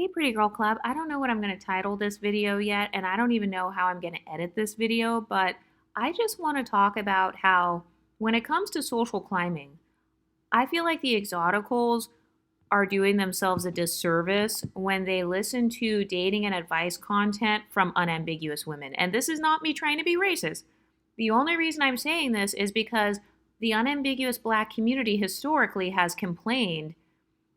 Hey, Pretty Girl Club. I don't know what I'm going to title this video yet, and I don't even know how I'm going to edit this video, but I just want to talk about how, when it comes to social climbing, I feel like the Exoticals are doing themselves a disservice when they listen to dating and advice content from unambiguous women. And this is not me trying to be racist. The only reason I'm saying this is because the unambiguous black community historically has complained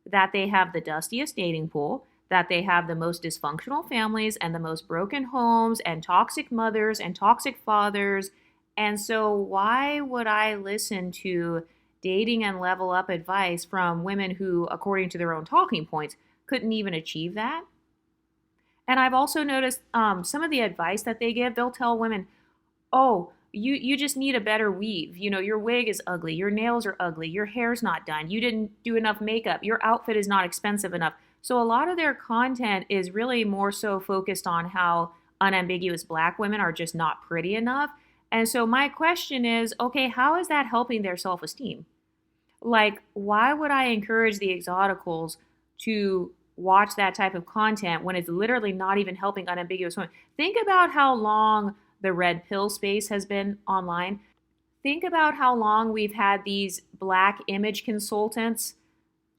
that they have the dustiest dating pool, that they have the most dysfunctional families and the most broken homes and toxic mothers and toxic fathers. And so, why would I listen to dating and level up advice from women who, according to their own talking points, couldn't even achieve that? And I've also noticed some of the advice that they give, they'll tell women, oh, you just need a better weave. You know, your wig is ugly, your nails are ugly, your hair's not done, you didn't do enough makeup, your outfit is not expensive enough. So a lot of their content is really more so focused on how unambiguous black women are just not pretty enough. And so my question is, okay, how is that helping their self-esteem? Like, why would I encourage the Exoticals to watch that type of content when it's literally not even helping unambiguous women? Think about how long the red pill space has been online. Think about how long we've had these black image consultants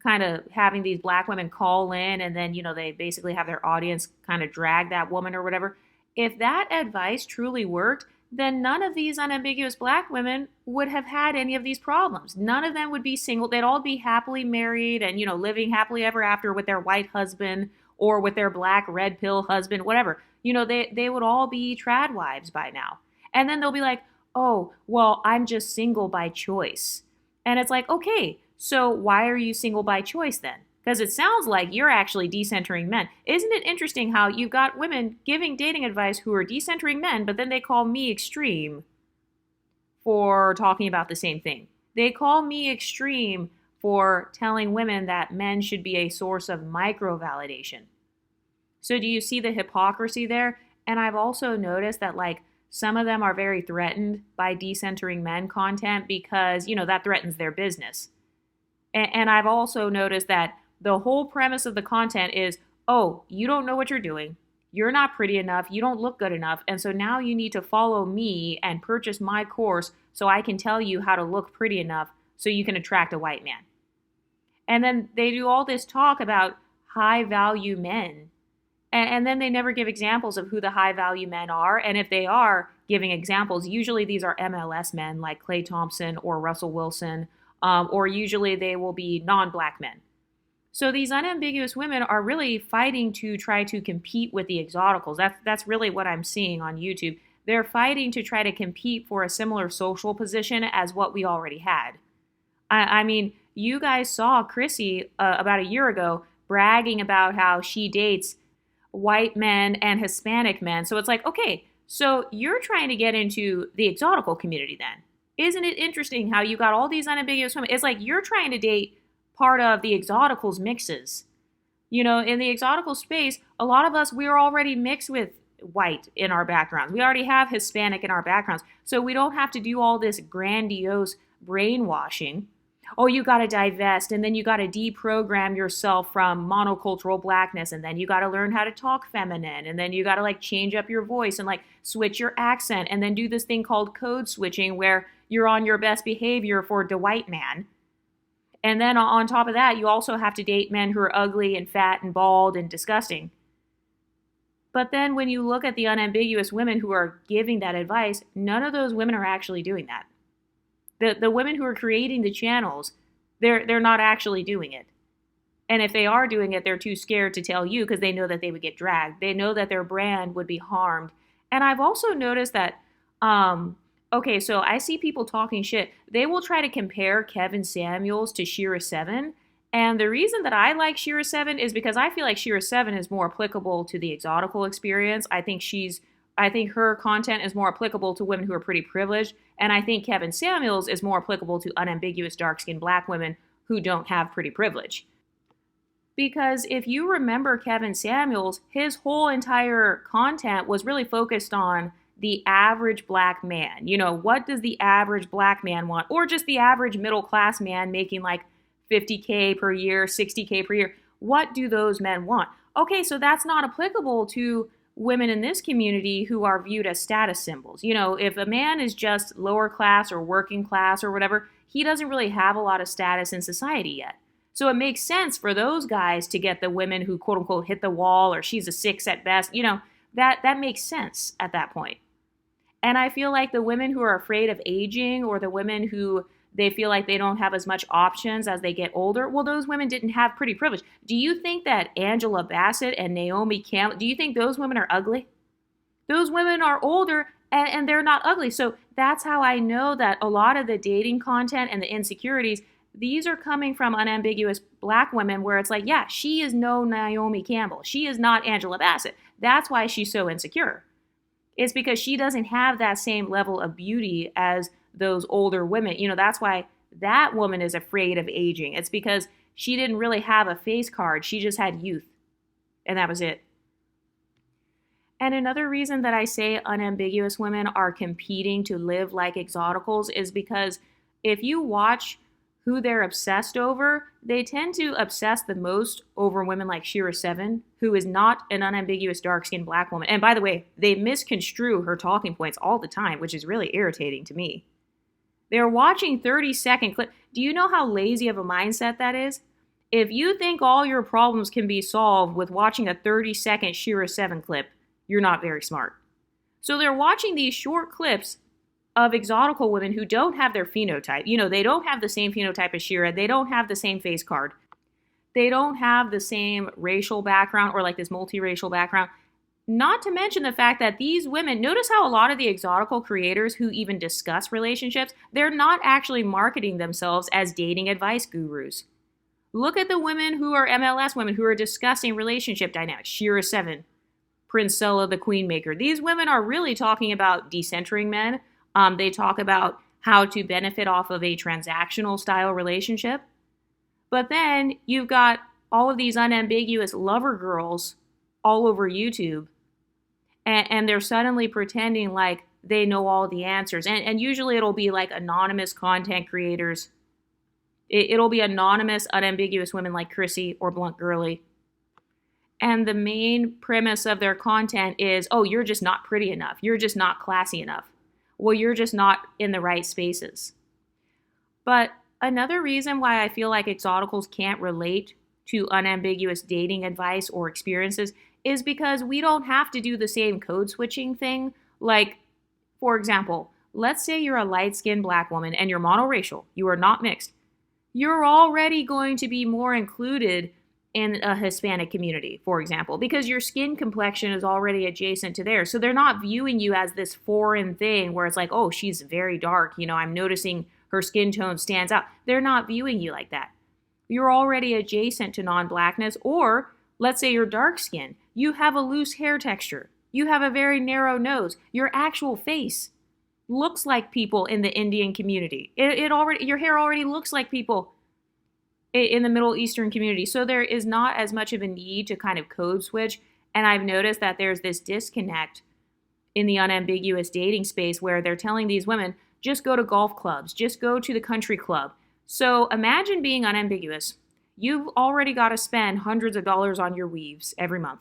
kind of having these black women call in, and then, they basically have their audience kind of drag that woman or whatever. If that advice truly worked, then none of these unambiguous black women would have had any of these problems. None of them would be single. They'd all be happily married and, living happily ever after with their white husband or with their black red pill husband, whatever. They would all be trad wives by now. And then they'll be like, oh, well, I'm just single by choice. And it's like, okay, so why are you single by choice then? Because it sounds like you're actually decentering men. Isn't it interesting how you've got women giving dating advice who are decentering men, but then they call me extreme for talking about the same thing? They call me extreme for telling women that men should be a source of micro-validation. So do you see the hypocrisy there? And I've also noticed that, like, some of them are very threatened by decentering men content because, that threatens their business. And I've also noticed that the whole premise of the content is, oh, you don't know what you're doing. You're not pretty enough. You don't look good enough. And so now you need to follow me and purchase my course so I can tell you how to look pretty enough so you can attract a white man. And then they do all this talk about high value men. And then they never give examples of who the high value men are. And if they are giving examples, usually these are MLS men like Klay Thompson or Russell Wilson, or usually they will be non-black men. So these unambiguous women are really fighting to try to compete with the Exoticals. That's really what I'm seeing on YouTube. They're fighting to try to compete for a similar social position as what we already had. I mean, you guys saw Chrissy about a year ago bragging about how she dates white men and Hispanic men. So it's like, okay, so you're trying to get into the Exotical community then. Isn't it interesting how you got all these unambiguous women? It's like you're trying to date part of the Exoticals mixes. In the Exotical space, a lot of us, we're already mixed with white in our backgrounds. We already have Hispanic in our backgrounds. So we don't have to do all this grandiose brainwashing. Oh, you got to divest, and then you got to deprogram yourself from monocultural blackness, and then you got to learn how to talk feminine, and then you got to change up your voice and switch your accent, and then do this thing called code switching where you're on your best behavior for the white man. And then on top of that, you also have to date men who are ugly and fat and bald and disgusting. But then when you look at the unambiguous women who are giving that advice, none of those women are actually doing that. The women who are creating the channels, they're not actually doing it. And if they are doing it, they're too scared to tell you because they know that they would get dragged. They know that their brand would be harmed. And I've also noticed that, okay, so I see people talking shit. They will try to compare Kevin Samuels to Shira 7. And the reason that I like Shira 7 is because I feel like Shira 7 is more applicable to the Exotical experience. I think her content is more applicable to women who are pretty privileged. And I think Kevin Samuels is more applicable to unambiguous dark-skinned black women who don't have pretty privilege. Because if you remember Kevin Samuels, his whole entire content was really focused on the average black man. What does the average black man want? Or just the average middle class man making $50K per year, $60K per year. What do those men want? Okay, so that's not applicable to women in this community who are viewed as status symbols. You know, if a man is just lower class or working class or whatever, he doesn't really have a lot of status in society yet. So it makes sense for those guys to get the women who quote unquote hit the wall or she's a 6 at best. You know, that makes sense at that point. And I feel like the women who are afraid of aging or the women who they feel like they don't have as much options as they get older, well, those women didn't have pretty privilege. Do you think that Angela Bassett and Naomi Campbell, do you think those women are ugly? Those women are older and they're not ugly. So that's how I know that a lot of the dating content and the insecurities, these are coming from unambiguous black women where it's like, yeah, she is no Naomi Campbell. She is not Angela Bassett. That's why she's so insecure. It's because she doesn't have that same level of beauty as those older women. You know, that's why that woman is afraid of aging. It's because she didn't really have a face card. She just had youth. And that was it. And another reason that I say unambiguous women are competing to live like exoticals is because if you watch who they're obsessed over, they tend to obsess the most over women like Shira Seven, who is not an unambiguous dark-skinned black woman. And by the way, they misconstrue her talking points all the time, which is really irritating to me. They're watching 30-second clip. Do you know how lazy of a mindset that is? If you think all your problems can be solved with watching a 30-second Shira 7 clip, you're not very smart. So they're watching these short clips of exotical women who don't have their phenotype. You know, they don't have the same phenotype as Shira. They don't have the same face card. They don't have the same racial background or like this multiracial background. Not to mention the fact that these women, notice how a lot of the exotical creators who even discuss relationships, they're not actually marketing themselves as dating advice gurus. Look at the women who are MLS women who are discussing relationship dynamics. Shira 7, Princella the Queenmaker. These women are really talking about decentering men. They talk about how to benefit off of a transactional style relationship. But then you've got all of these unambiguous lover girls all over YouTube. And they're suddenly pretending like they know all the answers. And usually it'll be like anonymous content creators. It'll be anonymous, unambiguous women like Chrissy or Blunt Girly. And the main premise of their content is, oh, you're just not pretty enough. You're just not classy enough. Well, you're just not in the right spaces. But another reason why I feel like exoticals can't relate to unambiguous dating advice or experiences is because we don't have to do the same code switching thing. Like, for example, let's say you're a light-skinned black woman and you're monoracial. You are not mixed. You're already going to be more included in a Hispanic community, for example, because your skin complexion is already adjacent to theirs. So they're not viewing you as this foreign thing where it's like, oh, she's very dark. You know, I'm noticing her skin tone stands out. They're not viewing you like that. You're already adjacent to non-blackness, or let's say you're dark skinned. You have a loose hair texture. You have a very narrow nose. Your actual face looks like people in the Indian community. Your hair already looks like people in the Middle Eastern community. So there is not as much of a need to kind of code switch. And I've noticed that there's this disconnect in the unambiguous dating space where they're telling these women, just go to golf clubs, just go to the country club. So imagine being unambiguous. You've already got to spend hundreds of dollars on your weaves every month.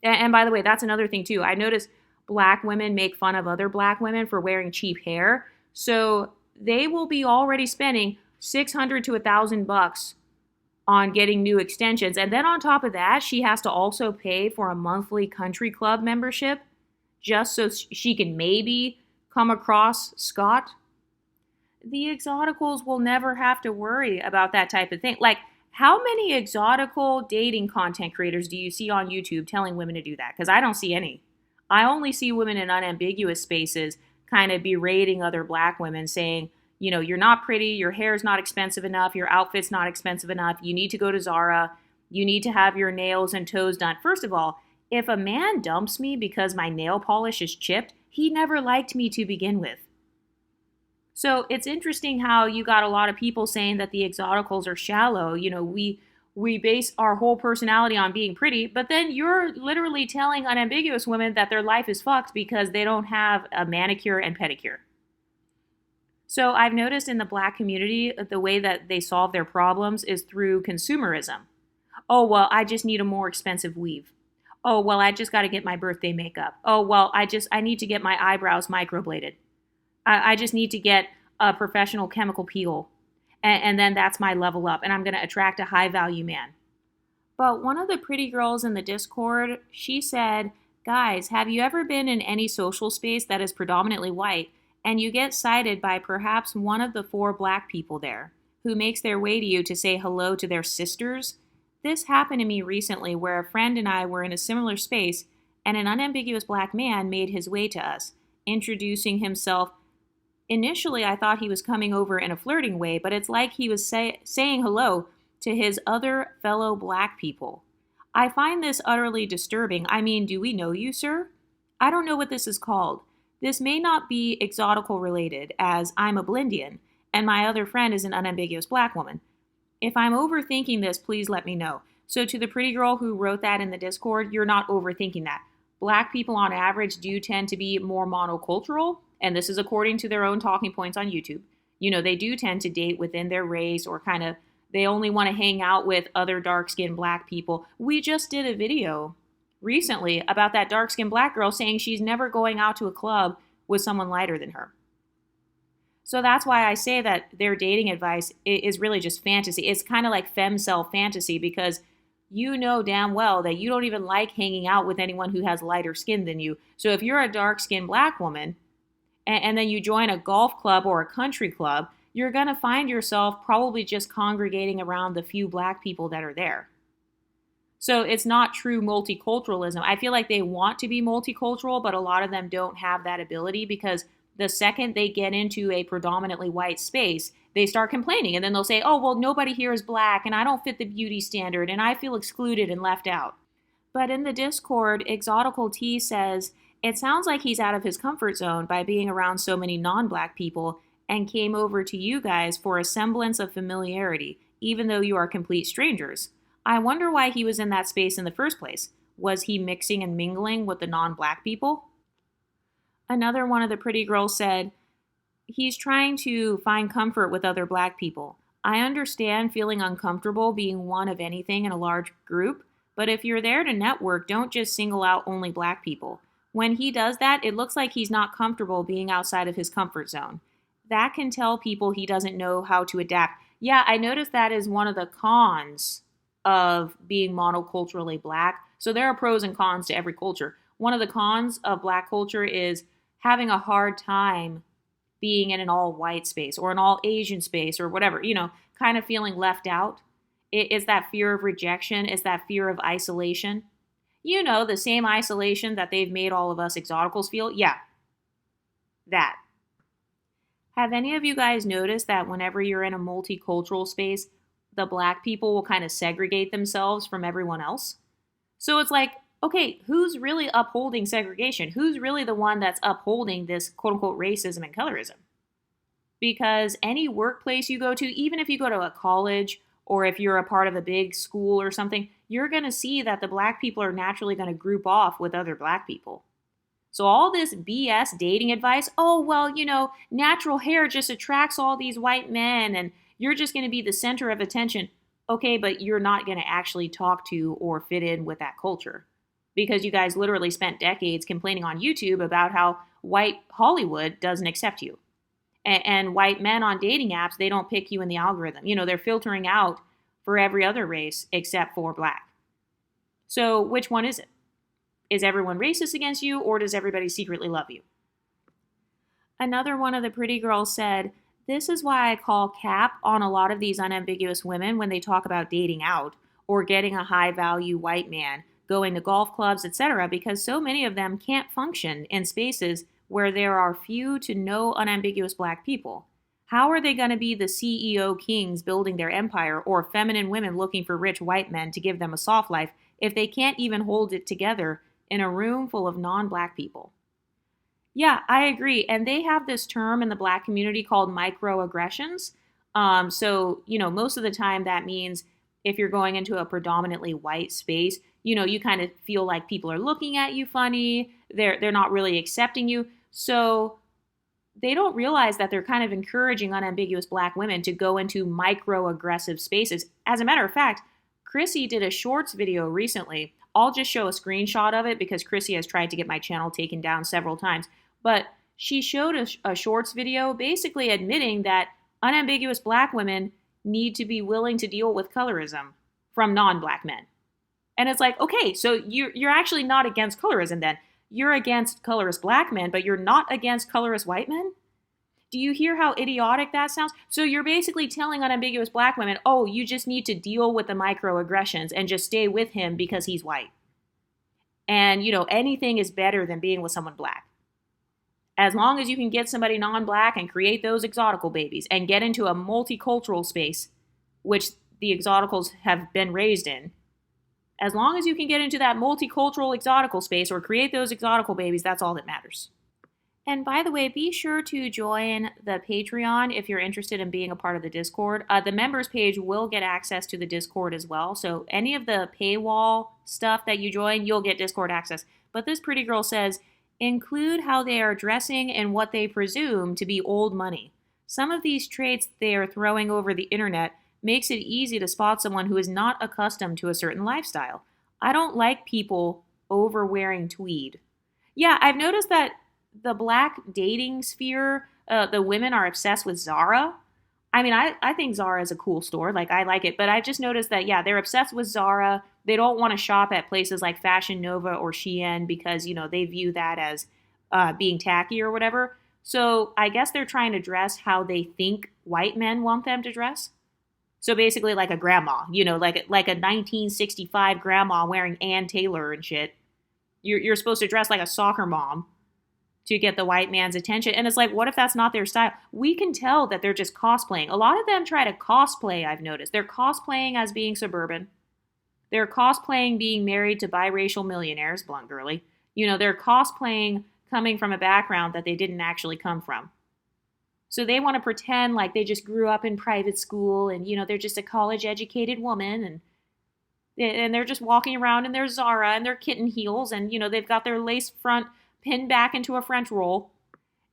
And by the way, that's another thing too. I notice black women make fun of other black women for wearing cheap hair. So they will be already spending $600 to $1,000 on getting new extensions. And then on top of that, she has to also pay for a monthly country club membership just so she can maybe come across Scott. The exoticals will never have to worry about that type of thing. Like, how many exotical dating content creators do you see on YouTube telling women to do that? Because I don't see any. I only see women in unambiguous spaces kind of berating other black women saying, you know, you're not pretty, your hair's not expensive enough, your outfit's not expensive enough, you need to go to Zara, you need to have your nails and toes done. First of all, if a man dumps me because my nail polish is chipped, he never liked me to begin with. So it's interesting how you got a lot of people saying that the exoticals are shallow. You know, we base our whole personality on being pretty, but then you're literally telling unambiguous women that their life is fucked because they don't have a manicure and pedicure. So I've noticed in the black community, the way that they solve their problems is through consumerism. Oh, well, I just need a more expensive weave. Oh, well, I just got to get my birthday makeup. Oh, well, I need to get my eyebrows microbladed. I just need to get a professional chemical peel. And then that's my level up. And I'm going to attract a high value man. But one of the pretty girls in the Discord, she said, guys, have you ever been in any social space that is predominantly white and you get cited by perhaps one of the four black people there who makes their way to you to say hello to their sisters? This happened to me recently where a friend and I were in a similar space and an unambiguous black man made his way to us, introducing himself. Initially, I thought he was coming over in a flirting way, but it's like he was saying hello to his other fellow black people. I find this utterly disturbing. I mean, do we know you, sir? I don't know what this is called. This may not be exotical related, as I'm a Blindian, and my other friend is an unambiguous black woman. If I'm overthinking this, please let me know. So to the pretty girl who wrote that in the Discord, you're not overthinking that. Black people on average do tend to be more monocultural, and this is according to their own talking points on YouTube. You know, they do tend to date within their race or kind of they only want to hang out with other dark-skinned black people. We just did a video recently about that dark-skinned black girl saying she's never going out to a club with someone lighter than her. So that's why I say that their dating advice is really just fantasy. It's kind of like Femcel fantasy because you know damn well that you don't even like hanging out with anyone who has lighter skin than you. So if you're a dark-skinned black woman and then you join a golf club or a country club, you're going to find yourself probably just congregating around the few black people that are there. So it's not true multiculturalism. I feel like they want to be multicultural, but a lot of them don't have that ability because the second they get into a predominantly white space, they start complaining and then they'll say, oh, well, nobody here is black and I don't fit the beauty standard and I feel excluded and left out. But in the Discord, Exotical T says, it sounds like he's out of his comfort zone by being around so many non-black people and came over to you guys for a semblance of familiarity, even though you are complete strangers. I wonder why he was in that space in the first place. Was he mixing and mingling with the non-black people? Another one of the pretty girls said, he's trying to find comfort with other black people. I understand feeling uncomfortable being one of anything in a large group, but if you're there to network, don't just single out only black people. When he does that, it looks like he's not comfortable being outside of his comfort zone. That can tell people he doesn't know how to adapt. Yeah, I noticed that is one of the cons of being monoculturally black. So there are pros and cons to every culture. One of the cons of black culture is having a hard time being in an all white space or an all Asian space or whatever, kind of feeling left out. Is that fear of rejection? Is that fear of isolation? The same isolation that they've made all of us exoticals feel? Yeah, that. Have any of you guys noticed that whenever you're in a multicultural space, the black people will kind of segregate themselves from everyone else? So it's like, okay, who's really upholding segregation? Who's really the one that's upholding this quote unquote racism and colorism? Because any workplace you go to, even if you go to a college or if you're a part of a big school or something, you're going to see that the black people are naturally going to group off with other black people. So all this BS dating advice, oh, well, natural hair just attracts all these white men and you're just going to be the center of attention. Okay, but you're not going to actually talk to or fit in with that culture because you guys literally spent decades complaining on YouTube about how white Hollywood doesn't accept you. And white men on dating apps, they don't pick you in the algorithm. They're filtering out for every other race except for black. So which one is it? Is everyone racist against you, or does everybody secretly love you? Another one of the pretty girls said, this is why I call cap on a lot of these unambiguous women when they talk about dating out or getting a high-value white man, going to golf clubs, etc., because so many of them can't function in spaces where there are few to no unambiguous black people. How are they going to be the CEO kings building their empire or feminine women looking for rich white men to give them a soft life if they can't even hold it together in a room full of non-black people? Yeah, I agree. And they have this term in the black community called microaggressions. So, most of the time that means if you're going into a predominantly white space, you kind of feel like people are looking at you funny. They're not really accepting you. So they don't realize that they're kind of encouraging unambiguous black women to go into microaggressive spaces. As a matter of fact, Chrissy did a shorts video recently. I'll just show a screenshot of it because Chrissy has tried to get my channel taken down several times. But she showed a shorts video basically admitting that unambiguous black women need to be willing to deal with colorism from non-black men. And it's like, okay, so you're actually not against colorism then. You're against colorist black men, but you're not against colorist white men? Do you hear how idiotic that sounds? So you're basically telling unambiguous black women, oh, you just need to deal with the microaggressions and just stay with him because he's white. And, anything is better than being with someone black. As long as you can get somebody non-black and create those exotical babies and get into a multicultural space, which the exoticals have been raised in, as long as you can get into that multicultural exotical space or create those exotical babies, that's all that matters. And by the way, be sure to join the Patreon if you're interested in being a part of the Discord. The members page will get access to the Discord as well. So any of the paywall stuff that you join, you'll get Discord access. But this pretty girl says, include how they are dressing and what they presume to be old money. Some of these traits they are throwing over the internet makes it easy to spot someone who is not accustomed to a certain lifestyle. I don't like people over wearing tweed. Yeah, I've noticed that the black dating sphere, the women are obsessed with Zara. I mean, I think Zara is a cool store. Like, I like it. But I just noticed that, yeah, they're obsessed with Zara. They don't want to shop at places like Fashion Nova or Shein because, they view that as being tacky or whatever. So I guess they're trying to dress how they think white men want them to dress. So basically like a grandma, like a 1965 grandma wearing Ann Taylor and shit. You're supposed to dress like a soccer mom to get the white man's attention. And it's like, what if that's not their style? We can tell that they're just cosplaying. A lot of them try to cosplay, I've noticed. They're cosplaying as being suburban. They're cosplaying being married to biracial millionaires, blunt girly. They're cosplaying coming from a background that they didn't actually come from. So they want to pretend like they just grew up in private school and, they're just a college-educated woman and they're just walking around in their Zara and their kitten heels and, they've got their lace front pinned back into a French roll.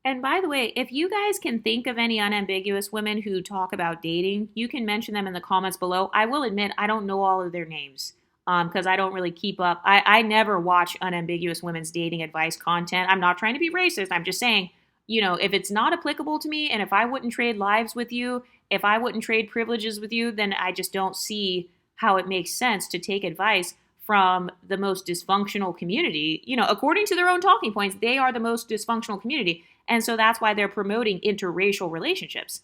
And by the way, if you guys can think of any unambiguous women who talk about dating, you can mention them in the comments below. I will admit I don't know all of their names because I don't really keep up. I never watch unambiguous women's dating advice content. I'm not trying to be racist. I'm just saying, if it's not applicable to me and if I wouldn't trade lives with you, if I wouldn't trade privileges with you, then I just don't see how it makes sense to take advice from the most dysfunctional community. According to their own talking points, they are the most dysfunctional community. And so that's why they're promoting interracial relationships.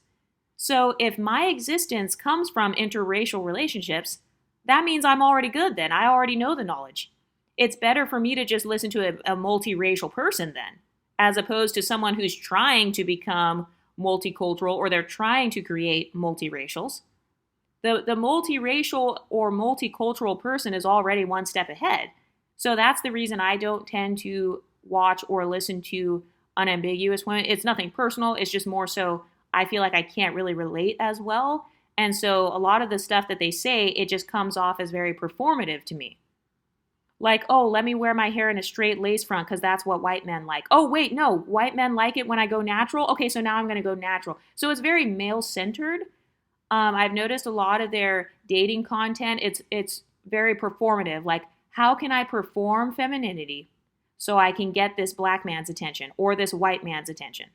So if my existence comes from interracial relationships, that means I'm already good then. I already know the knowledge. It's better for me to just listen to a multiracial person then, as opposed to someone who's trying to become multicultural or they're trying to create multiracials. The multiracial or multicultural person is already one step ahead. So that's the reason I don't tend to watch or listen to unambiguous women. It's nothing personal. It's just more so I feel like I can't really relate as well. And so a lot of the stuff that they say, it just comes off as very performative to me. Like, oh, let me wear my hair in a straight lace front because that's what white men like. Oh, wait, no, white men like it when I go natural. Okay, so now I'm going to go natural. So it's very male-centered. I've noticed a lot of their dating content, it's very performative. Like, how can I perform femininity so I can get this black man's attention or this white man's attention?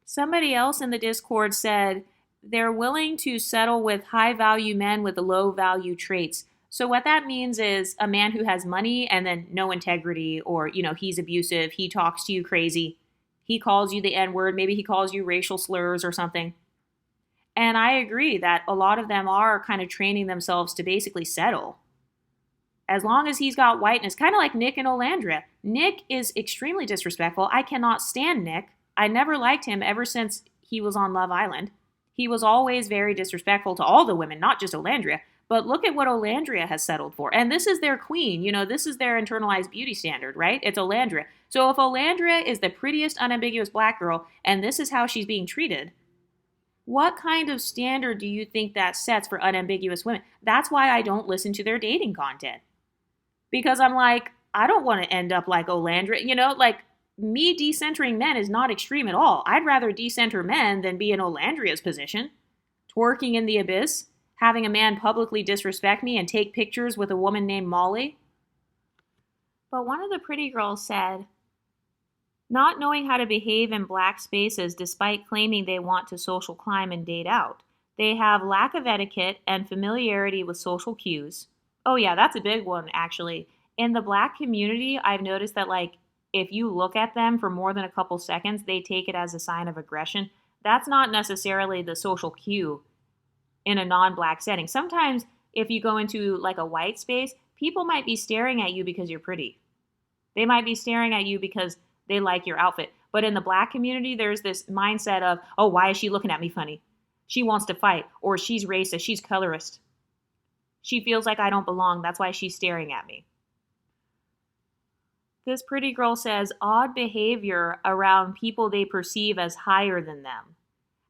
Somebody else in the Discord said they're willing to settle with high-value men with low-value traits. So what that means is a man who has money and then no integrity or, he's abusive, he talks to you crazy, he calls you the N-word, maybe he calls you racial slurs or something. And I agree that a lot of them are kind of training themselves to basically settle. As long as he's got whiteness, kind of like Nick and Olandria. Nick is extremely disrespectful. I cannot stand Nick. I never liked him ever since he was on Love Island. He was always very disrespectful to all the women, not just Olandria. But look at what Olandria has settled for. And this is their queen. This is their internalized beauty standard, right? It's Olandria. So if Olandria is the prettiest unambiguous black girl, and this is how she's being treated, what kind of standard do you think that sets for unambiguous women? That's why I don't listen to their dating content. Because I'm like, I don't want to end up like Olandria. Like, me decentering men is not extreme at all. I'd rather decenter men than be in Olandria's position, twerking in the abyss, Having a man publicly disrespect me and take pictures with a woman named Molly? But one of the pretty girls said, not knowing how to behave in black spaces despite claiming they want to social climb and date out. They have lack of etiquette and familiarity with social cues. Oh, yeah, that's a big one, actually. In the black community, I've noticed that, like, if you look at them for more than a couple seconds, they take it as a sign of aggression. That's not necessarily the social cue in a non black setting. Sometimes, if you go into like a white space, people might be staring at you because you're pretty. They might be staring at you because they like your outfit. But in the black community, there's this mindset of, oh, why is she looking at me funny? She wants to fight, or she's racist, she's colorist. She feels like I don't belong, that's why she's staring at me. This pretty girl says odd behavior around people they perceive as higher than them.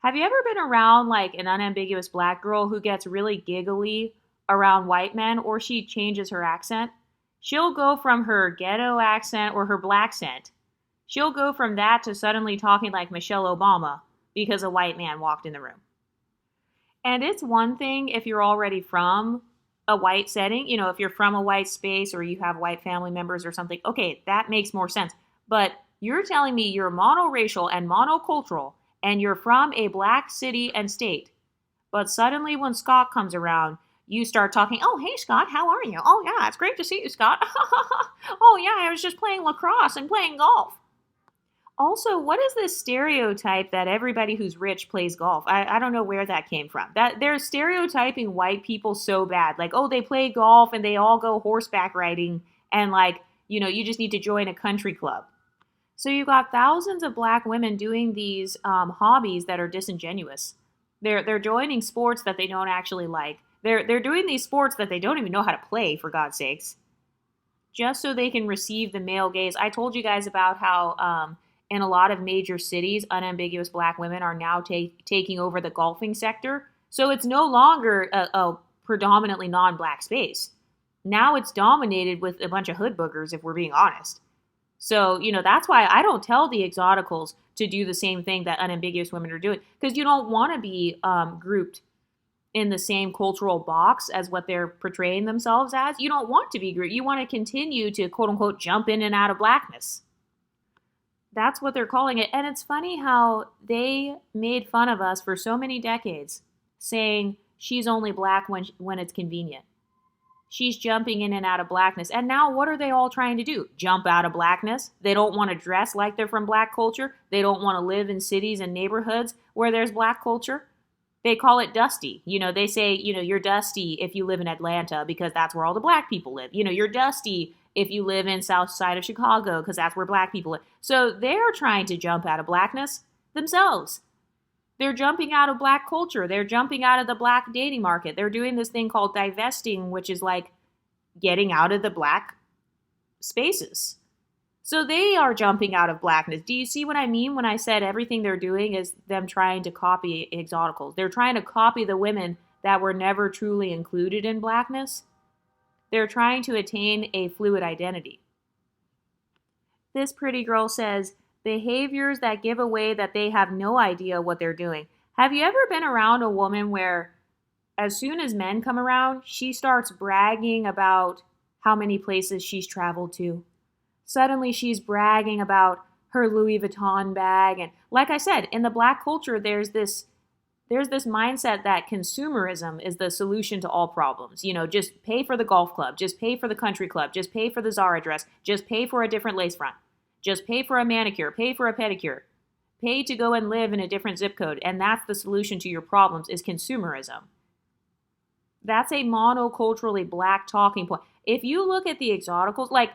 Have you ever been around like an unambiguous black girl who gets really giggly around white men, or she changes her accent? She'll go from her ghetto accent or her black accent. She'll go from that to suddenly talking like Michelle Obama because a white man walked in the room. And it's one thing if you're already from a white setting, you know, if you're from a white space or you have white family members or something, okay, that makes more sense. But you're telling me you're monoracial and monocultural and you're from a black city and state. But suddenly when Scott comes around, you start talking, oh, hey, Scott, how are you? Oh, yeah, it's great to see you, Scott. Oh, yeah, I was just playing lacrosse and playing golf. Also, what is this stereotype that everybody who's rich plays golf? I don't know where that came from. That they're stereotyping white people so bad. Like, oh, they play golf and they all go horseback riding and like, you know, you just need to join a country club. So you got thousands of black women doing these hobbies that are disingenuous. They're joining sports that they don't actually like. They're doing these sports that they don't even know how to play, for God's sakes, just so they can receive the male gaze. I told you guys about how in a lot of major cities, unambiguous black women are now taking over the golfing sector. So it's no longer a predominantly non-black space. Now it's dominated with a bunch of hood boogers, if we're being honest. So, you know, that's why I don't tell the Exoticals to do the same thing that unambiguous women are doing, because you don't want to be grouped in the same cultural box as what they're portraying themselves as. You don't want to be grouped. You want to continue to, quote unquote, jump in and out of blackness. That's what they're calling it. And it's funny how they made fun of us for so many decades, saying she's only black when it's convenient. She's jumping in and out of blackness. And now what are they all trying to do? Jump out of blackness? They don't want to dress like they're from black culture. They don't want to live in cities and neighborhoods where there's black culture. They call it dusty. You know, they say, you know, you're dusty if you live in Atlanta because that's where all the black people live. You know, you're dusty if you live in south side of Chicago because that's where black people live. So they're trying to jump out of blackness themselves. They're jumping out of black culture. They're jumping out of the black dating market. They're doing this thing called divesting, which is like getting out of the black spaces. So they are jumping out of blackness. Do you see what I mean when I said everything they're doing is them trying to copy Exoticals? They're trying to copy the women that were never truly included in blackness. They're trying to attain a fluid identity. This pretty girl says, behaviors that give away that they have no idea what they're doing. Have you ever been around a woman where as soon as men come around, she starts bragging about how many places she's traveled to? Suddenly she's bragging about her Louis Vuitton bag. And like I said, in the black culture, there's this mindset that consumerism is the solution to all problems. You know, just pay for the golf club, just pay for the country club, just pay for the Zara dress, just pay for a different lace front, just pay for a manicure, pay for a pedicure, pay to go and live in a different zip code. And that's the solution to your problems is consumerism. That's a monoculturally black talking point. If you look at the Exoticals, like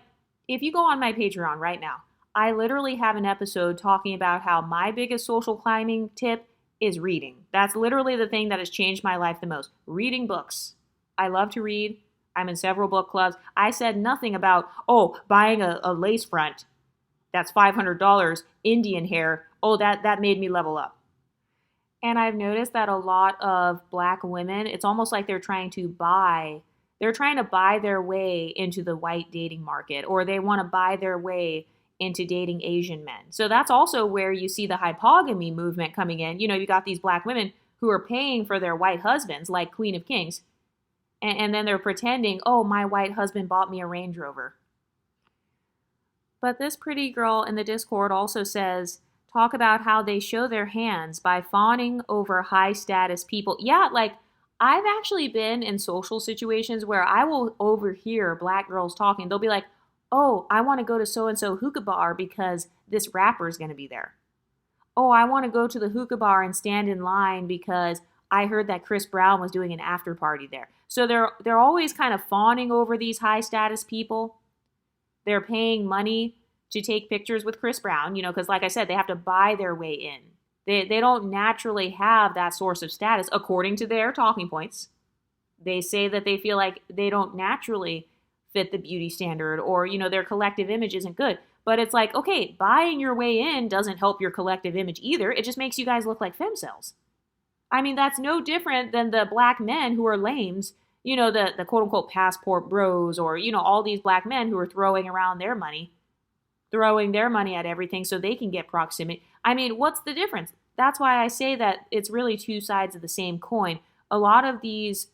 if you go on my Patreon right now, I literally have an episode talking about how my biggest social climbing tip is reading. That's literally the thing that has changed my life the most. Reading books. I love to read. I'm in several book clubs. I said nothing about, buying a lace front that's $500, Indian hair. Oh, that made me level up. And I've noticed that a lot of black women, it's almost like they're trying to buy their way into the white dating market, or they want to buy their way into dating Asian men. So that's also where you see the hypogamy movement coming in. You know, you got these black women who are paying for their white husbands, like Queen of Kings, and then they're pretending, oh, my white husband bought me a Range Rover. But this pretty girl in the Discord also says, talk about how they show their hands by fawning over high status people. Yeah, like I've actually been in social situations where I will overhear black girls talking. They'll be like, oh, I want to go to so-and-so hookah bar because this rapper is going to be there. Oh, I want to go to the hookah bar and stand in line because I heard that Chris Brown was doing an after party there. So they're always kind of fawning over these high status people. They're paying money to take pictures with Chris Brown, because like I said, they have to buy their way in. They don't naturally have that source of status according to their talking points. They say that they feel like they don't naturally fit the beauty standard, or, their collective image isn't good. But it's like, okay, buying your way in doesn't help your collective image either. It just makes you guys look like femcels. I mean, that's no different than the black men who are lames, the quote unquote passport bros, or, all these black men who are throwing their money at everything so they can get proximity. I mean, what's the difference? That's why I say that it's really two sides of the same coin. A lot of these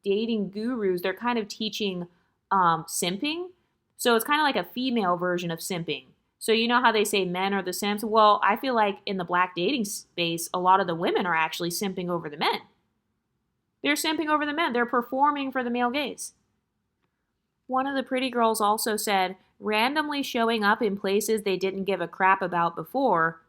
dating gurus, they're kind of teaching simping. So it's kind of like a female version of simping. So you know how they say men are the simps? Well, I feel like in the black dating space, a lot of the women are actually simping over the men. They're simping over the men. They're performing for the male gaze. One of the pretty girls also said, randomly showing up in places they didn't give a crap about before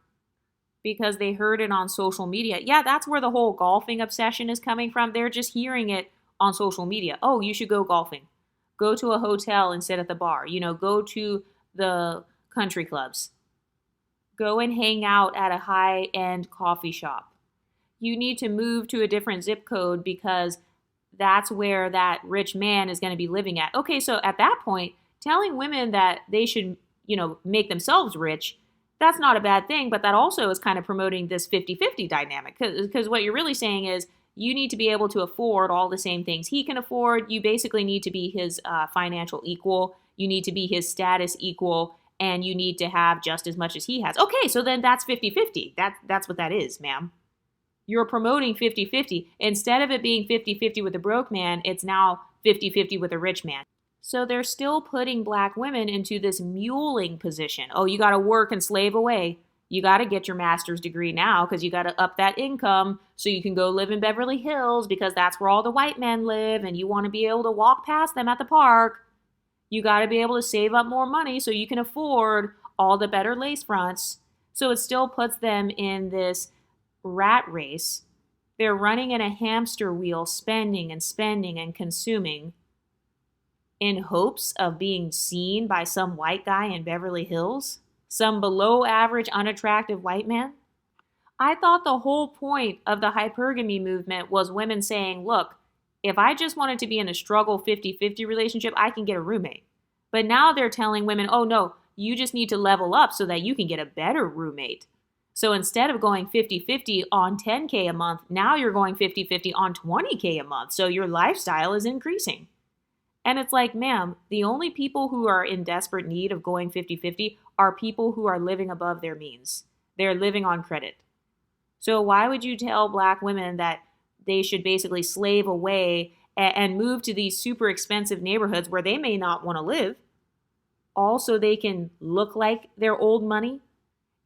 because they heard it on social media. Yeah, that's where the whole golfing obsession is coming from. They're just hearing it on social media. Oh, you should go golfing. Go to a hotel and sit at the bar. Go to the country clubs. Go and hang out at a high-end coffee shop. You need to move to a different zip code because that's where that rich man is going to be living at. Okay, so at that point, telling women that they should, make themselves rich, that's not a bad thing, but that also is kind of promoting this 50-50 dynamic. Because what you're really saying is, you need to be able to afford all the same things he can afford. You basically need to be his financial equal. You need to be his status equal. And you need to have just as much as he has. Okay, so then that's 50-50. That's what that is, ma'am. You're promoting 50-50. Instead of it being 50-50 with a broke man, it's now 50-50 with a rich man. So they're still putting black women into this muling position. Oh, you got to work and slave away. You got to get your master's degree now because you got to up that income so you can go live in Beverly Hills because that's where all the white men live and you want to be able to walk past them at the park. You got to be able to save up more money so you can afford all the better lace fronts. So it still puts them in this rat race. They're running in a hamster wheel, spending and consuming in hopes of being seen by some white guy in Beverly Hills. Some below average, unattractive white man? I thought the whole point of the hypergamy movement was women saying, look, if I just wanted to be in a struggle 50-50 relationship, I can get a roommate. But now they're telling women, oh no, you just need to level up so that you can get a better roommate. So instead of going 50-50 on $10K a month, now you're going 50-50 on $20K a month. So your lifestyle is increasing. And it's like, ma'am, the only people who are in desperate need of going 50-50 are people who are living above their means. They're living on credit. So why would you tell black women that they should basically slave away and move to these super expensive neighborhoods where they may not want to live, all so they can look like they're old money?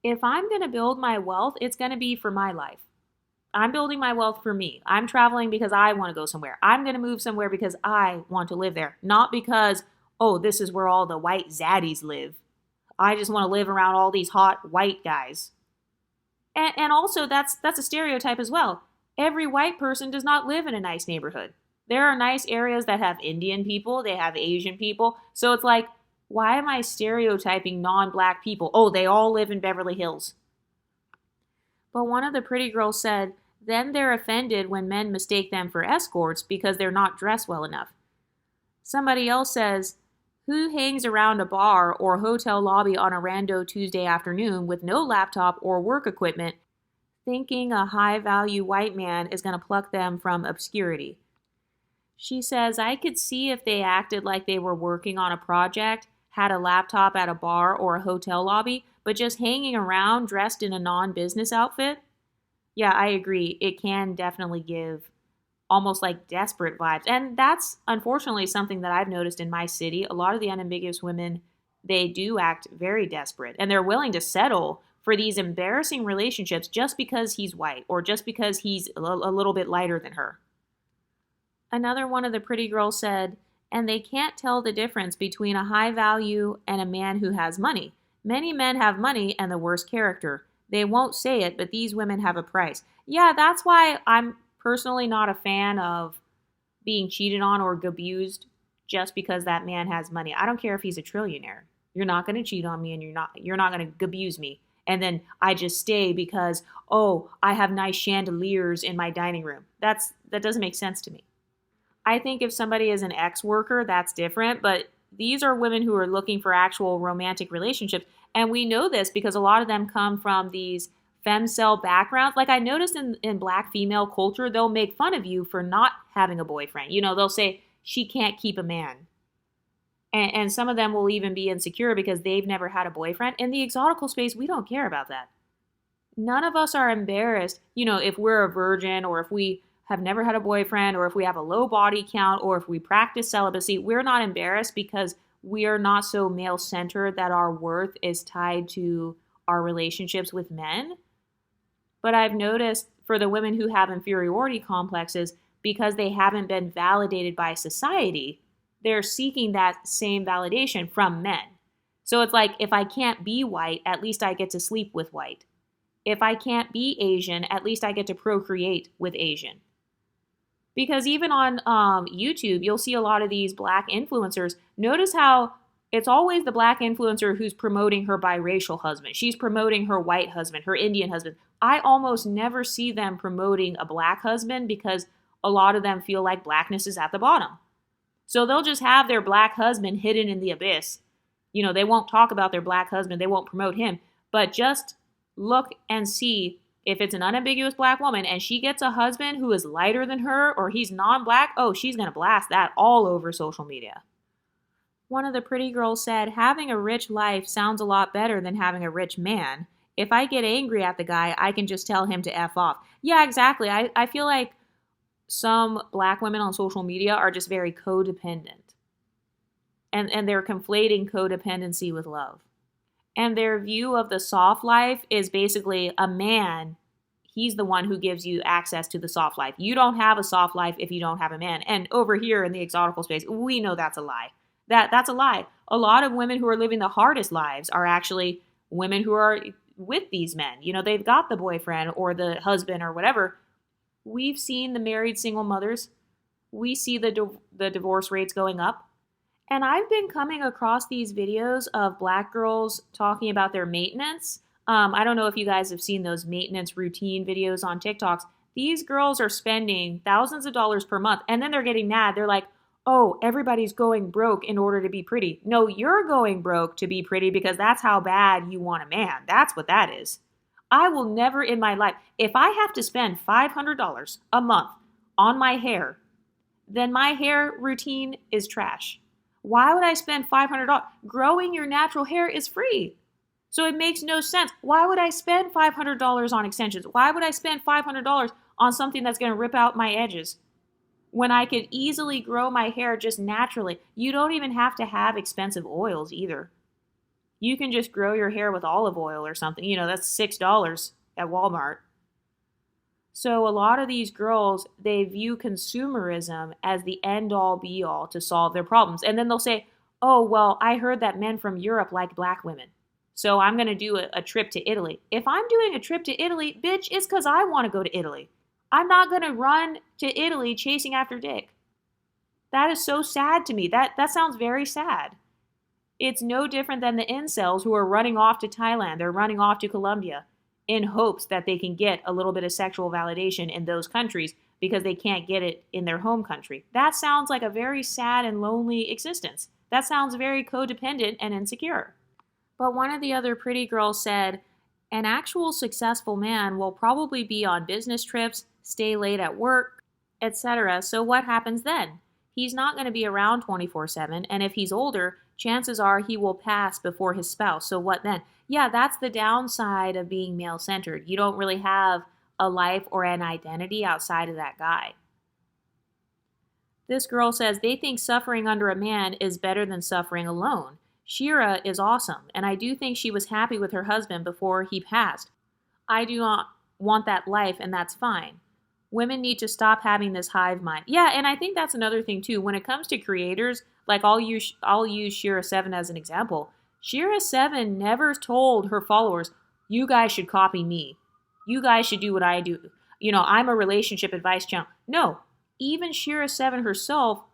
If I'm going to build my wealth, it's going to be for my life. I'm building my wealth for me. I'm traveling because I want to go somewhere. I'm going to move somewhere because I want to live there. Not because, oh, this is where all the white zaddies live. I just want to live around all these hot white guys. And also, that's a stereotype as well. Every white person does not live in a nice neighborhood. There are nice areas that have Indian people. They have Asian people. So it's like, why am I stereotyping non-black people? Oh, they all live in Beverly Hills. But one of the pretty girls said, then they're offended when men mistake them for escorts because they're not dressed well enough. Somebody else says, who hangs around a bar or hotel lobby on a rando Tuesday afternoon with no laptop or work equipment, thinking a high-value white man is going to pluck them from obscurity? She says, I could see if they acted like they were working on a project, had a laptop at a bar or a hotel lobby, but just hanging around dressed in a non-business outfit. Yeah, I agree. It can definitely give almost like desperate vibes. And that's unfortunately something that I've noticed in my city. A lot of the unambiguous women, they do act very desperate and they're willing to settle for these embarrassing relationships just because he's white or just because he's a little bit lighter than her. Another one of the pretty girls said, and they can't tell the difference between a high value and a man who has money. Many men have money and the worst character. They won't say it, but these women have a price. Yeah, that's why I'm personally not a fan of being cheated on or abused just because that man has money. I don't care if he's a trillionaire. You're not going to cheat on me and you're not going to abuse me. And then I just stay because, oh, I have nice chandeliers in my dining room. That doesn't make sense to me. I think if somebody is an ex worker, that's different. But these are women who are looking for actual romantic relationships. And we know this because a lot of them come from these femcel backgrounds. Like I noticed in black female culture, they'll make fun of you for not having a boyfriend. They'll say, she can't keep a man. And some of them will even be insecure because they've never had a boyfriend. In the exotical space, we don't care about that. None of us are embarrassed, if we're a virgin or if we have never had a boyfriend or if we have a low body count or if we practice celibacy. We're not embarrassed because we are not so male centered that our worth is tied to our relationships with men. But I've noticed for the women who have inferiority complexes, because they haven't been validated by society, they're seeking that same validation from men. So it's like, if I can't be white, at least I get to sleep with white. If I can't be Asian, at least I get to procreate with Asian. Because even on YouTube, you'll see a lot of these black influencers. Notice how it's always the black influencer who's promoting her biracial husband. She's promoting her white husband, her Indian husband. I almost never see them promoting a black husband because a lot of them feel like blackness is at the bottom. So they'll just have their black husband hidden in the abyss. They won't talk about their black husband. They won't promote him. But just look and see if it's an unambiguous black woman and she gets a husband who is lighter than her or he's non-black, oh, she's going to blast that all over social media. One of the pretty girls said, having a rich life sounds a lot better than having a rich man. If I get angry at the guy, I can just tell him to F off. Yeah, exactly. I feel like some black women on social media are just very codependent. And they're conflating codependency with love. And their view of the soft life is basically a man, he's the one who gives you access to the soft life. You don't have a soft life if you don't have a man. And over here in the exotical space, we know that's a lie. That's a lie. A lot of women who are living the hardest lives are actually women who are with these men. They've got the boyfriend or the husband or whatever. We've seen the married single mothers. We see the divorce rates going up. And I've been coming across these videos of black girls talking about their maintenance. I don't know if you guys have seen those maintenance routine videos on TikToks. These girls are spending thousands of dollars per month, and then they're getting mad. They're like, oh, everybody's going broke in order to be pretty. No, you're going broke to be pretty because that's how bad you want a man. That's what that is. I will never in my life, if I have to spend $500 a month on my hair, then my hair routine is trash. Why would I spend $500? Growing your natural hair is free. So it makes no sense. Why would I spend $500 on extensions? Why would I spend $500 on something that's going to rip out my edges when I could easily grow my hair just naturally? You don't even have to have expensive oils either. You can just grow your hair with olive oil or something. That's $6 at Walmart. So a lot of these girls, they view consumerism as the end-all be-all to solve their problems. And then they'll say, oh, well, I heard that men from Europe like black women, so I'm going to do a trip to Italy. If I'm doing a trip to Italy, bitch, it's because I want to go to Italy. I'm not going to run to Italy chasing after dick. That is so sad to me. That sounds very sad. It's no different than the incels who are running off to Thailand. They're running off to Colombia in hopes that they can get a little bit of sexual validation in those countries because they can't get it in their home country. That sounds like a very sad and lonely existence. That sounds very codependent and insecure. But one of the other pretty girls said, an actual successful man will probably be on business trips, stay late at work, etc. So what happens then? He's not going to be around 24/7, and if he's older, chances are he will pass before his spouse. So what then? Yeah, that's the downside of being male-centered. You don't really have a life or an identity outside of that guy. This girl says they think suffering under a man is better than suffering alone. Shira is awesome, and I do think she was happy with her husband before he passed. I do not want that life, and that's fine. Women need to stop having this hive mind. Yeah, and I think that's another thing too. When it comes to creators, like I'll use Shira7 as an example. Shira7 never told her followers, you guys should copy me. You guys should do what I do. I'm a relationship advice channel. No, even Shira7 herself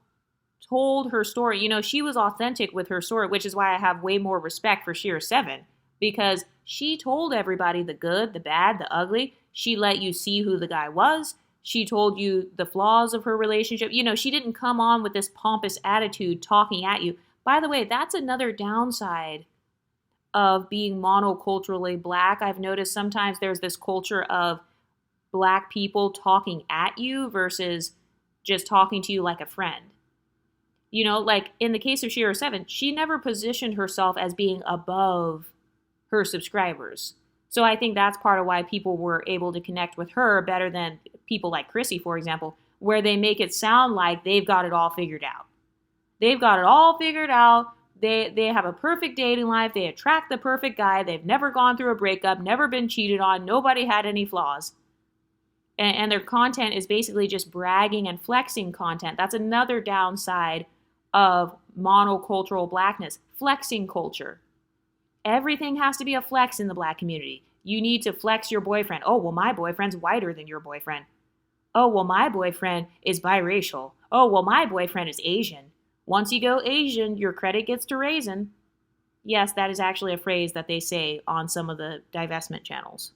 told her story. She was authentic with her story, which is why I have way more respect for Shira7, because she told everybody the good, the bad, the ugly. She let you see who the guy was. She told you the flaws of her relationship. She didn't come on with this pompous attitude talking at you. By the way, that's another downside of being monoculturally Black. I've noticed sometimes there's this culture of Black people talking at you versus just talking to you like a friend. Like in the case of Shira7, she never positioned herself as being above her subscribers. So I think that's part of why people were able to connect with her better than people like Chrissy, for example, where they make it sound like they've got it all figured out. They've got it all figured out. They have a perfect dating life. They attract the perfect guy. They've never gone through a breakup, never been cheated on. Nobody had any flaws. And their content is basically just bragging and flexing content. That's another downside of monocultural Blackness, flexing culture. Everything has to be a flex in the Black community. You need to flex your boyfriend. Oh, well, my boyfriend's whiter than your boyfriend. Oh, well, my boyfriend is biracial. Oh, well, my boyfriend is Asian. Once you go Asian, your credit gets to raisin. Yes, that is actually a phrase that they say on some of the divestment channels.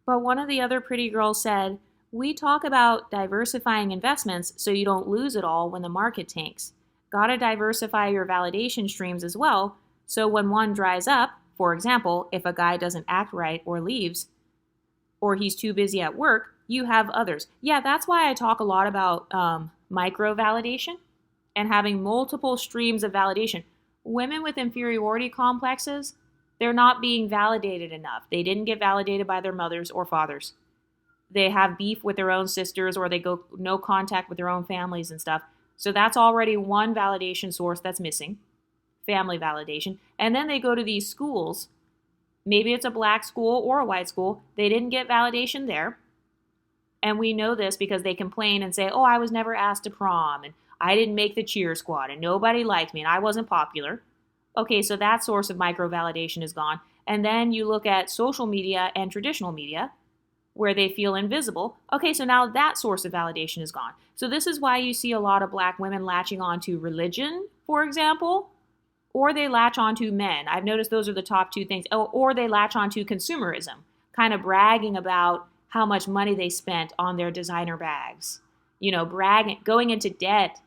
But one of the other pretty girls said, we talk about diversifying investments so you don't lose it all when the market tanks. Gotta diversify your validation streams as well, so when one dries up, for example, if a guy doesn't act right or leaves, or he's too busy at work, you have others. Yeah, that's why I talk a lot about micro-validation and having multiple streams of validation. Women with inferiority complexes, they're not being validated enough. They didn't get validated by their mothers or fathers. They have beef with their own sisters, or they go no contact with their own families and stuff. So that's already one validation source that's missing, family validation. And then they go to these schools. Maybe it's a Black school or a white school. They didn't get validation there. And we know this because they complain and say, oh, I was never asked to prom, and I didn't make the cheer squad, and nobody liked me, and I wasn't popular. Okay, so that source of micro-validation is gone. And then you look at social media and traditional media, where they feel invisible. Okay, so now that source of validation is gone. So this is why you see a lot of Black women latching onto religion, for example, or they latch onto men. I've noticed those are the top two things. Oh, or they latch onto consumerism, kind of bragging about how much money they spent on their designer bags. Bragging, going into debt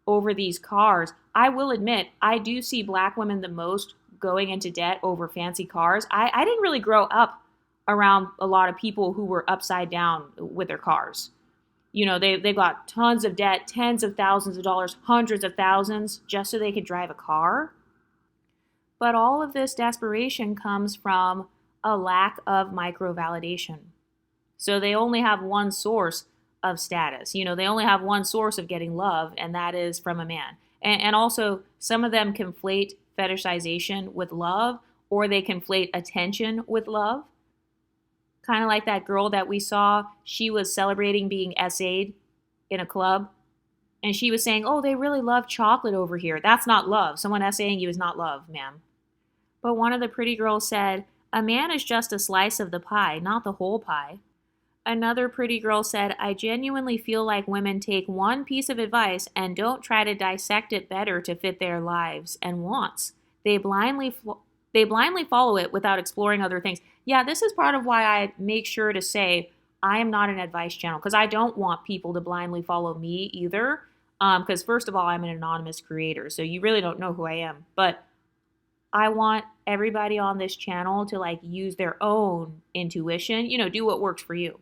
over these cars. I will admit, I do see Black women the most going into debt over fancy cars. I didn't really grow up around a lot of people who were upside down with their cars. They've got tons of debt, tens of thousands of dollars, hundreds of thousands, just so they could drive a car. But all of this desperation comes from a lack of micro-validation. So they only have one source of status. They only have one source of getting love, and that is from a man. And also, some of them conflate fetishization with love, or they conflate attention with love. Kind of like that girl that we saw, she was celebrating being essayed in a club, and she was saying, oh, they really love chocolate over here. That's not love. Someone essaying you is not love, ma'am. But one of the pretty girls said, a man is just a slice of the pie, not the whole pie. Another pretty girl said, I genuinely feel like women take one piece of advice and don't try to dissect it better to fit their lives and wants. They blindly follow it without exploring other things. Yeah, this is part of why I make sure to say I am not an advice channel, because I don't want people to blindly follow me either. Because first of all, I'm an anonymous creator, so you really don't know who I am. But I want everybody on this channel to use their own intuition, do what works for you.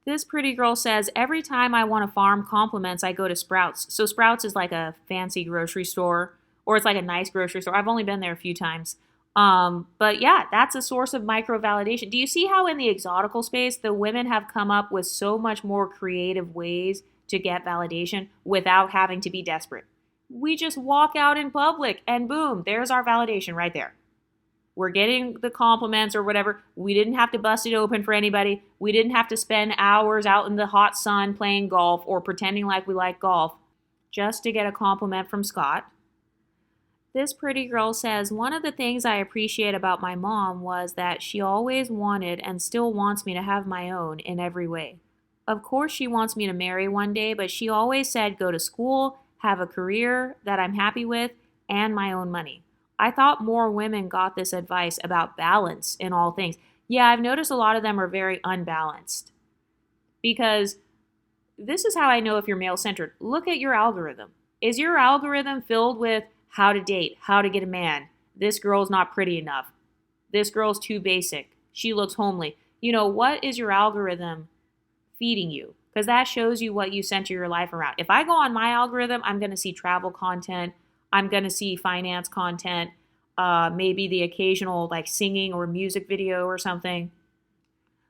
This pretty girl says, every time I want to farm compliments, I go to Sprouts. So Sprouts is like a fancy grocery store, or it's like a nice grocery store. I've only been there a few times. But yeah, that's a source of micro validation. Do you see how in the exotical space, the women have come up with so much more creative ways to get validation without having to be desperate? We just walk out in public and boom, there's our validation right there. We're getting the compliments or whatever. We didn't have to bust it open for anybody. We didn't have to spend hours out in the hot sun playing golf or pretending like we like golf just to get a compliment from Scott. This pretty girl says, one of the things I appreciate about my mom was that she always wanted and still wants me to have my own in every way. Of course, she wants me to marry one day, but she always said go to school, have a career that I'm happy with, and my own money. I thought more women got this advice about balance in all things. Yeah, I've noticed a lot of them are very unbalanced. Because this is how I know if you're male-centered. Look at your algorithm. Is your algorithm filled with how to date, how to get a man? This girl's not pretty enough. This girl's too basic. She looks homely. What is your algorithm feeding you? Because that shows you what you center your life around. If I go on my algorithm, I'm going to see travel content. I'm going to see finance content, maybe the occasional like singing or music video or something.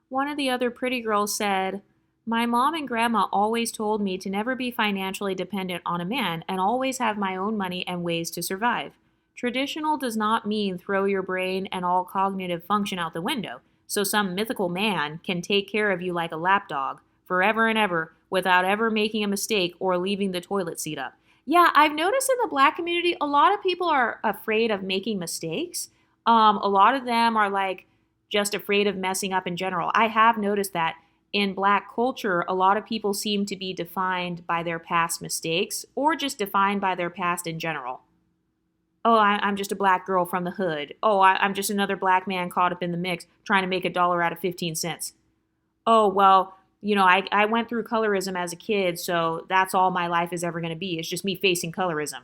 One of the other pretty girls said, my mom and grandma always told me to never be financially dependent on a man and always have my own money and ways to survive. Traditional does not mean throw your brain and all cognitive function out the window, so some mythical man can take care of you like a lapdog forever and ever without ever making a mistake or leaving the toilet seat up. Yeah, I've noticed in the Black community, a lot of people are afraid of making mistakes. A lot of them are like just afraid of messing up in general. I have noticed that in Black culture, a lot of people seem to be defined by their past mistakes or just defined by their past in general. Oh, I'm just a Black girl from the hood. Oh, I'm just another Black man caught up in the mix trying to make $1 out of 15 cents. Oh, well, I went through colorism as a kid, so that's all my life is ever going to be. It's just me facing colorism.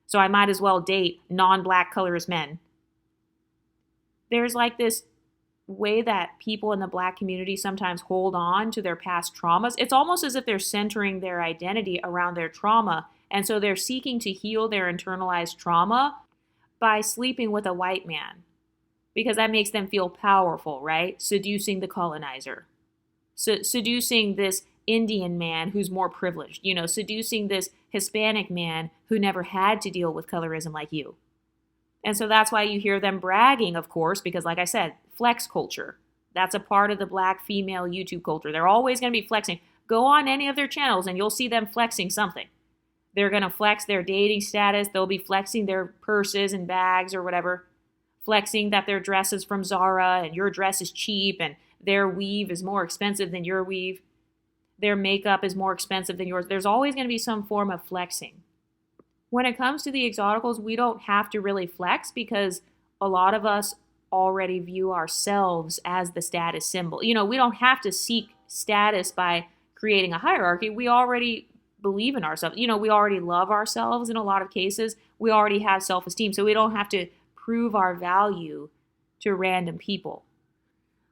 So I might as well date non-Black colorist men. There's like this way that people in the Black community sometimes hold on to their past traumas. It's almost as if they're centering their identity around their trauma. And so they're seeking to heal their internalized trauma by sleeping with a white man. Because that makes them feel powerful, right? Seducing the colonizer. Seducing this Indian man who's more privileged, seducing this Hispanic man who never had to deal with colorism like you. And so that's why you hear them bragging, of course, because like I said, flex culture. That's a part of the Black female YouTube culture. They're always going to be flexing. Go on any of their channels and you'll see them flexing something. They're going to flex their dating status. They'll be flexing their purses and bags or whatever. Flexing that their dress is from Zara and your dress is cheap and their weave is more expensive than your weave. Their makeup is more expensive than yours. There's always going to be some form of flexing. When it comes to the exoticals, we don't have to really flex because a lot of us already view ourselves as the status symbol. We don't have to seek status by creating a hierarchy. We already believe in ourselves. We already love ourselves in a lot of cases. We already have self-esteem, so we don't have to prove our value to random people.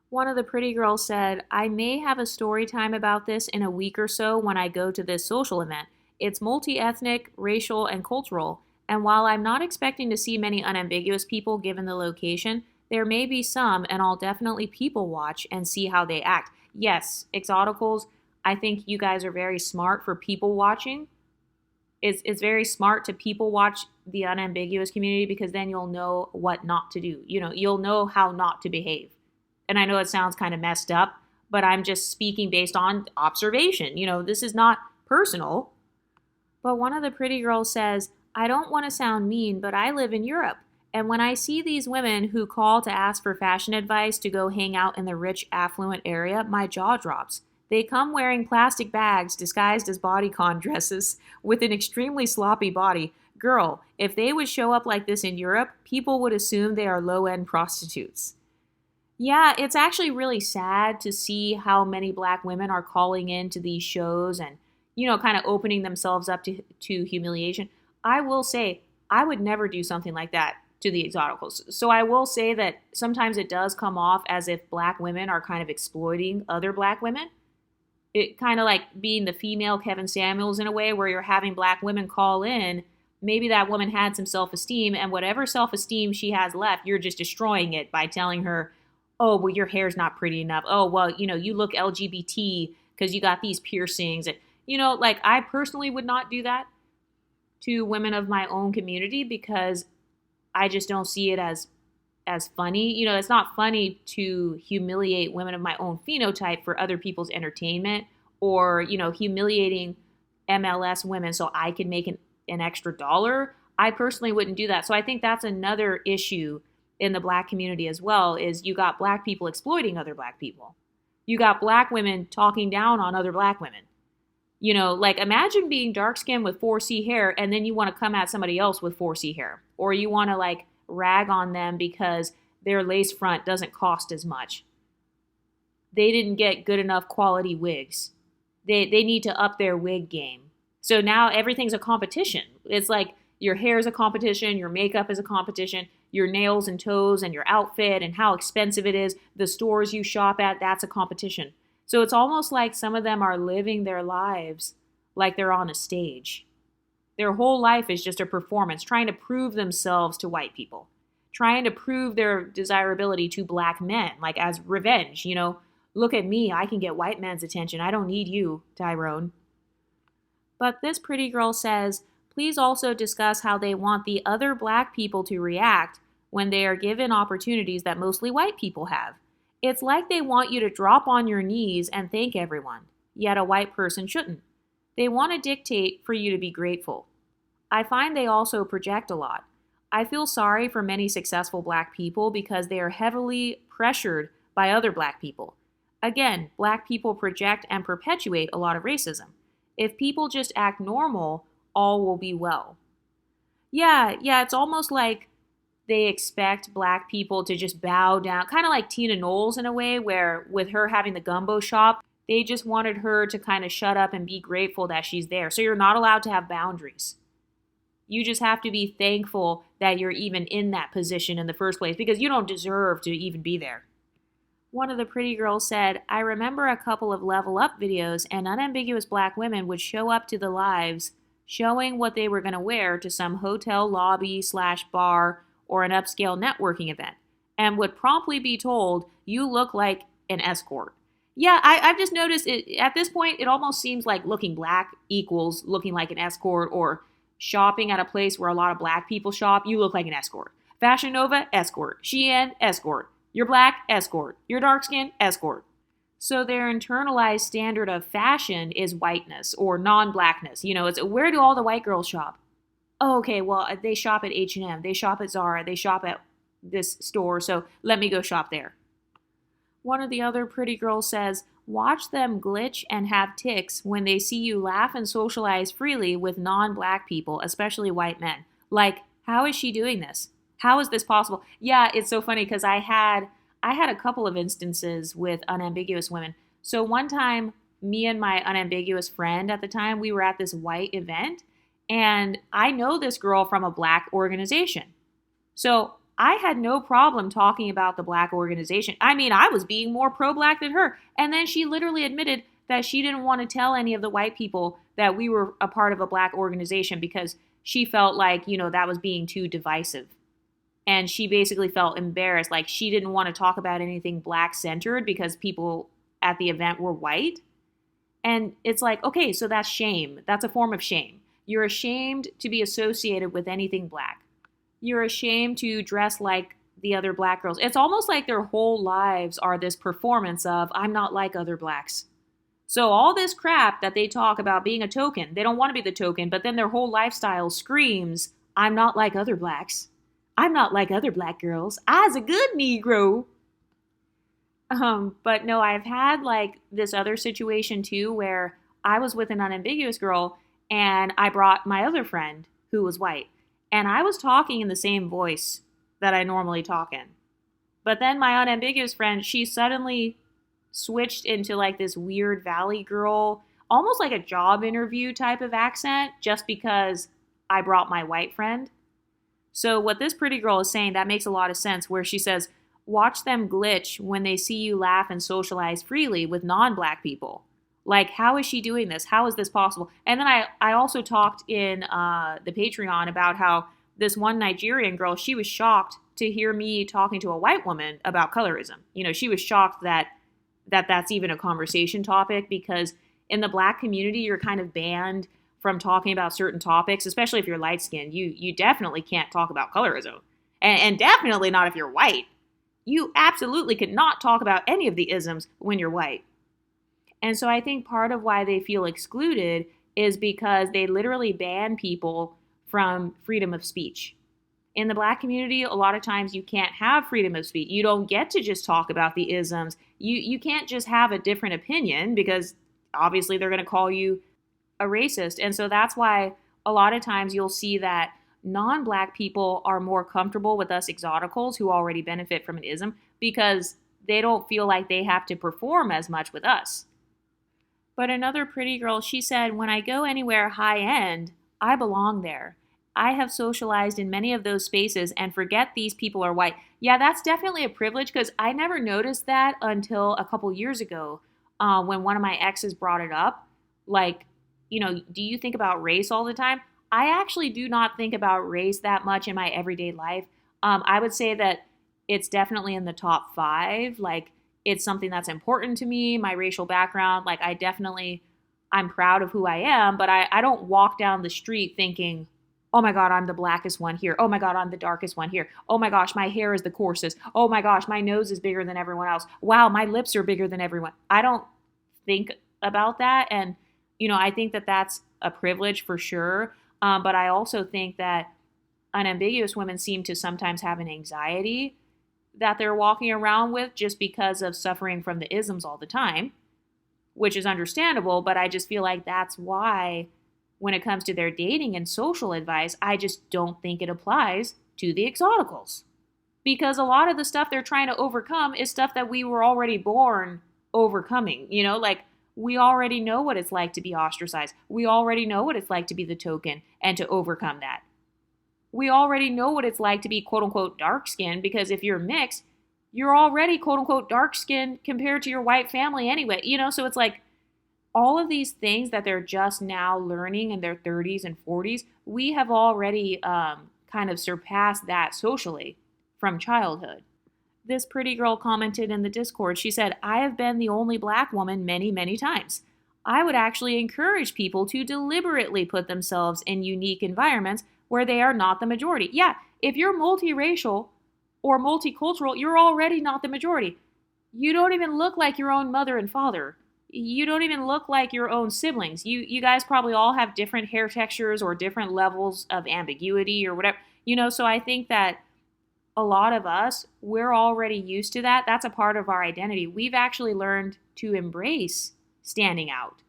One of the pretty girls said, I may have a story time about this in a week or so when I go to this social event. It's multi-ethnic, racial, and cultural, and while I'm not expecting to see many unambiguous people given the location, there may be some, and I'll definitely people watch and see how they act. Yes, Exoticals, I think you guys are very smart for people watching. It's very smart to people watch the unambiguous community because then you'll know what not to do. You'll know how not to behave. And I know it sounds kind of messed up, but I'm just speaking based on observation. This is not personal. But one of the pretty girls says, I don't want to sound mean, but I live in Europe. And when I see these women who call to ask for fashion advice to go hang out in the rich, affluent area, my jaw drops. They come wearing plastic bags disguised as bodycon dresses with an extremely sloppy body. Girl, if they would show up like this in Europe, people would assume they are low-end prostitutes. Yeah, it's actually really sad to see how many Black women are calling into these shows and, kind of opening themselves up to humiliation. I will say, I would never do something like that to the Exoticals. So I will say that sometimes it does come off as if Black women are kind of exploiting other Black women. It kind of like being the female Kevin Samuels in a way where you're having Black women call in maybe that woman had some self-esteem, and whatever self-esteem she has left, you're just destroying it by telling her, oh, well, your hair's not pretty enough. Oh, well, you look LGBT because you got these piercings. And, like, I personally would not do that to women of my own community because I just don't see it as funny. It's not funny to humiliate women of my own phenotype for other people's entertainment, or, humiliating MLS women so I can make an extra dollar. I personally wouldn't do that. So I think that's another issue in the Black community as well, is you got Black people exploiting other Black people. You got Black women talking down on other Black women. Like, imagine being dark skinned with 4C hair and then you want to come at somebody else with 4C hair, or you want to like rag on them because their lace front doesn't cost as much. They didn't get good enough quality wigs. They need to up their wig game. So now everything's a competition. It's like your hair is a competition, your makeup is a competition, your nails and toes and your outfit and how expensive it is, the stores you shop at, that's a competition. So it's almost like some of them are living their lives like they're on a stage. Their whole life is just a performance, trying to prove themselves to white people, trying to prove their desirability to Black men, like as revenge. Look at me, I can get white men's attention. I don't need you, Tyrone. But this pretty girl says, please also discuss how they want the other Black people to react when they are given opportunities that mostly white people have. It's like they want you to drop on your knees and thank everyone, yet a white person shouldn't. They want to dictate for you to be grateful. I find they also project a lot. I feel sorry for many successful Black people because they are heavily pressured by other Black people. Again, Black people project and perpetuate a lot of racism. If people just act normal, all will be well. Yeah, it's almost like they expect Black people to just bow down, kind of like Tina Knowles in a way, where with her having the gumbo shop, they just wanted her to kind of shut up and be grateful that she's there. So you're not allowed to have boundaries. You just have to be thankful that you're even in that position in the first place because you don't deserve to even be there. One of the pretty girls said, I remember a couple of level up videos and unambiguous Black women would show up to the lives showing what they were going to wear to some hotel lobby / bar or an upscale networking event and would promptly be told, you look like an escort. Yeah, I've just noticed it, at this point, it almost seems like looking Black equals looking like an escort, or shopping at a place where a lot of Black people shop, you look like an escort. Fashion Nova, escort. Shein, escort. You're Black, escort. You're dark skinned, escort. So their internalized standard of fashion is whiteness or non-Blackness. It's where do all the white girls shop? Oh, okay, well, they shop at H&M. They shop at Zara. They shop at this store, so let me go shop there. One of the other pretty girls says, watch them glitch and have tics when they see you laugh and socialize freely with non-Black people, especially white men. Like, how is she doing this? How is this possible? Yeah, it's so funny because I had a couple of instances with unambiguous women. So one time, me and my unambiguous friend at the time, we were at this white event, and I know this girl from a Black organization. So I had no problem talking about the Black organization. I mean, I was being more pro-Black than her. And then she literally admitted that she didn't want to tell any of the white people that we were a part of a Black organization because she felt like, that was being too divisive. And she basically felt embarrassed, like she didn't want to talk about anything Black-centered because people at the event were white. And it's like, okay, so that's shame. That's a form of shame. You're ashamed to be associated with anything Black. You're ashamed to dress like the other Black girls. It's almost like their whole lives are this performance of, I'm not like other Blacks. So all this crap that they talk about being a token, they don't want to be the token, but then their whole lifestyle screams, I'm not like other Blacks. I'm not like other Black girls. I's a good Negro. But no, I've had like this other situation too where I was with an unambiguous girl and I brought my other friend who was white. And I was talking in the same voice that I normally talk in. But then my unambiguous friend, she suddenly switched into like this weird Valley girl, almost like a job interview type of accent, just because I brought my white friend. So what this pretty girl is saying, that makes a lot of sense, where she says, watch them glitch when they see you laugh and socialize freely with non-Black people. Like, how is she doing this? How is this possible? And then I also talked in the Patreon about how this one Nigerian girl, she was shocked to hear me talking to a white woman about colorism. She was shocked that's even a conversation topic, because in the Black community, you're kind of banned from talking about certain topics, especially if you're light skinned. You definitely can't talk about colorism, and definitely not if you're white. You absolutely could not talk about any of the isms when you're white. And so I think part of why they feel excluded is because they literally ban people from freedom of speech. In the Black community, a lot of times you can't have freedom of speech. You don't get to just talk about the isms. You can't just have a different opinion, because obviously they're going to call you a racist. And so that's why a lot of times you'll see that non-Black people are more comfortable with us exoticals who already benefit from an ism, because they don't feel like they have to perform as much with us. But another pretty girl, she said, when I go anywhere high end, I belong there. I have socialized in many of those spaces and forget these people are white. Yeah, that's definitely a privilege, because I never noticed that until a couple years ago when one of my exes brought it up. Like, do you think about race all the time? I actually do not think about race that much in my everyday life. I would say that it's definitely in the top 5. Like, it's something that's important to me, my racial background. Like, I'm proud of who I am, but I don't walk down the street thinking, oh my God, I'm the blackest one here. Oh my God, I'm the darkest one here. Oh my gosh, my hair is the coarsest. Oh my gosh, my nose is bigger than everyone else. Wow, my lips are bigger than everyone. I don't think about that. And, I think that that's a privilege for sure. But I also think that unambiguous women seem to sometimes have an anxiety that they're walking around with just because of suffering from the isms all the time, which is understandable. But I just feel like that's why when it comes to their dating and social advice, I just don't think it applies to the exoticals, because a lot of the stuff they're trying to overcome is stuff that we were already born overcoming. Like, we already know what it's like to be ostracized. We already know what it's like to be the token and to overcome that. We already know what it's like to be quote unquote dark skinned, because if you're mixed, you're already quote unquote dark skinned compared to your white family anyway. So it's like all of these things that they're just now learning in their 30s and 40s, we have already kind of surpassed that socially from childhood. This pretty girl commented in the Discord. She said, I have been the only Black woman many, many times. I would actually encourage people to deliberately put themselves in unique environments where they are not the majority. Yeah, if you're multiracial or multicultural, you're already not the majority. You don't even look like your own mother and father. You don't even look like your own siblings. You guys probably all have different hair textures or different levels of ambiguity or whatever. So I think that a lot of us, we're already used to that. That's a part of our identity. We've actually learned to embrace standing out.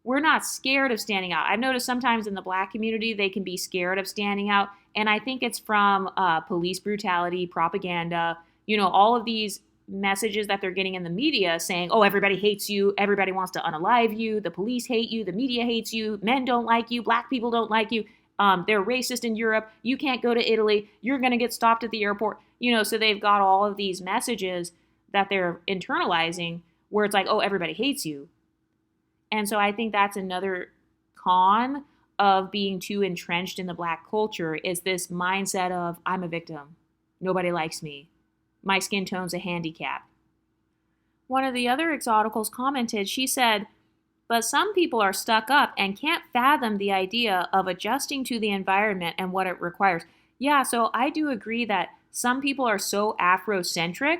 We're not scared of standing out. I've noticed sometimes in the Black community, they can be scared of standing out. And I think it's from police brutality, propaganda, all of these messages that they're getting in the media saying, oh, everybody hates you. Everybody wants to unalive you. The police hate you. The media hates you. Men don't like you. Black people don't like you. They're racist in Europe. You can't go to Italy. You're going to get stopped at the airport. So they've got all of these messages that they're internalizing where it's like, oh, everybody hates you. And so I think that's another con of being too entrenched in the Black culture, is this mindset of I'm a victim. Nobody likes me. My skin tone's a handicap. One of the other exoticals commented, she said, but some people are stuck up and can't fathom the idea of adjusting to the environment and what it requires. Yeah, so I do agree that some people are so Afrocentric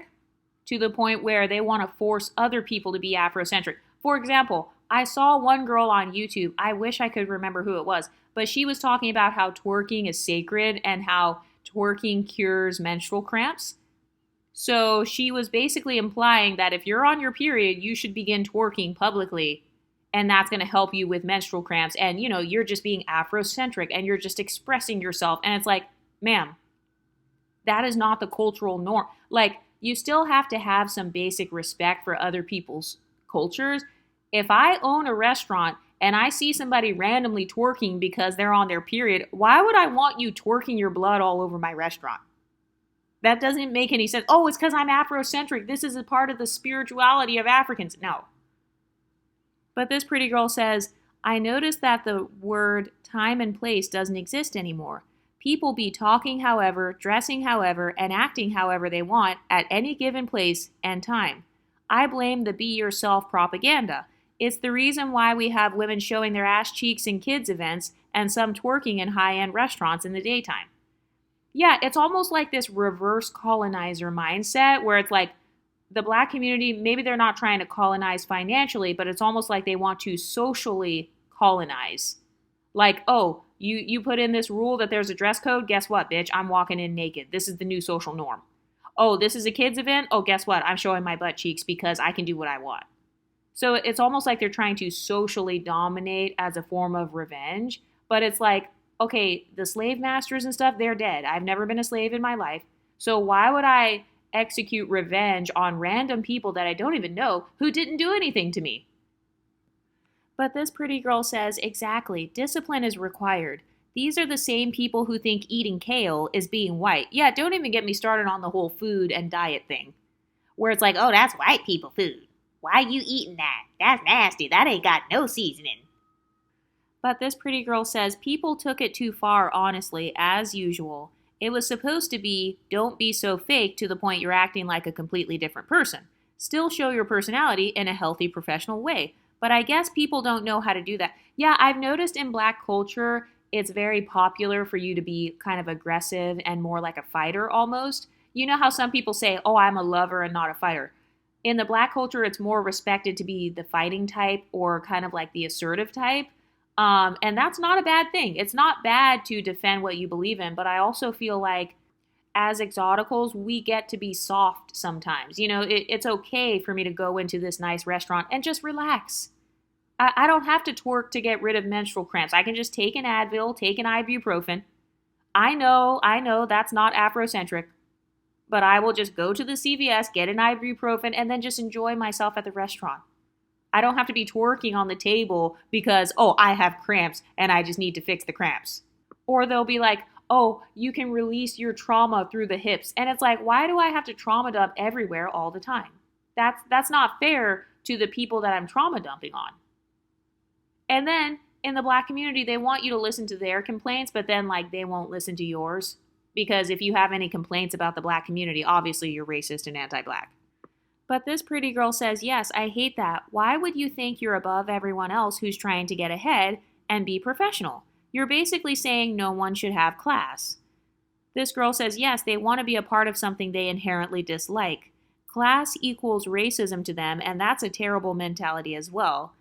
to the point where they want to force other people to be Afrocentric. For example, I saw one girl on YouTube, I wish I could remember who it was, but she was talking about how twerking is sacred and how twerking cures menstrual cramps. So she was basically implying that if you're on your period, you should begin twerking publicly, and that's going to help you with menstrual cramps. And, you're just being Afrocentric and you're just expressing yourself. And it's like, ma'am, that is not the cultural norm. Like, you still have to have some basic respect for other people's cultures. If I own a restaurant and I see somebody randomly twerking because they're on their period, why would I want you twerking your blood all over my restaurant? That doesn't make any sense. Oh, it's because I'm Afrocentric. This is a part of the spirituality of Africans. No. But this pretty girl says, I noticed that the word time and place doesn't exist anymore. People be talking however, dressing however, and acting however they want at any given place and time. I blame the be yourself propaganda. It's the reason why we have women showing their ass cheeks in kids' events and some twerking in high-end restaurants in the daytime. Yeah, it's almost like this reverse colonizer mindset where it's like the black community, maybe they're not trying to colonize financially, but it's almost like they want to socially colonize. Like, oh, you put in this rule that there's a dress code. Guess what, bitch? I'm walking in naked. This is the new social norm. Oh, this is a kids event. Oh, guess what? I'm showing my butt cheeks because I can do what I want. So it's almost like they're trying to socially dominate as a form of revenge. But it's like, okay, the slave masters and stuff, they're dead. I've never been a slave in my life. So why would I execute revenge on random people that I don't even know who didn't do anything to me? But this pretty girl says, exactly, discipline is required. These are the same people who think eating kale is being white. Yeah, don't even get me started on the whole food and diet thing. Where it's like, oh, that's white people food. Why you eating that? That's nasty. That ain't got no seasoning. But this pretty girl says, people took it too far, honestly, as usual. It was supposed to be, don't be so fake to the point you're acting like a completely different person. Still show your personality in a healthy, professional way. But I guess people don't know how to do that. Yeah, I've noticed in black culture, it's very popular for you to be kind of aggressive and more like a fighter almost. You know how some people say, oh, I'm a lover and not a fighter. In the black culture, it's more respected to be the fighting type or kind of like the assertive type. And that's not a bad thing. It's not bad to defend what you believe in, but I also feel like as exoticals, we get to be soft sometimes. You know, it's okay for me to go into this nice restaurant and just relax. I don't have to twerk to get rid of menstrual cramps. I can just take an Advil, take an ibuprofen. I know that's not Afrocentric, but I will just go to the CVS, get an ibuprofen, and then just enjoy myself at the restaurant. I don't have to be twerking on the table because, oh, I have cramps and I just need to fix the cramps. Or they'll be like, oh, you can release your trauma through the hips. And it's like, why do I have to trauma dump everywhere all the time? That's not fair to the people that I'm trauma dumping on. And then in the black community, they want you to listen to their complaints, but then like they won't listen to yours. Because if you have any complaints about the black community, obviously you're racist and anti-black. But this pretty girl says, yes, I hate that. Why would you think you're above everyone else who's trying to get ahead and be professional? You're basically saying no one should have class. This girl says, yes, they want to be a part of something they inherently dislike. Class equals racism to them, and that's a terrible mentality as well.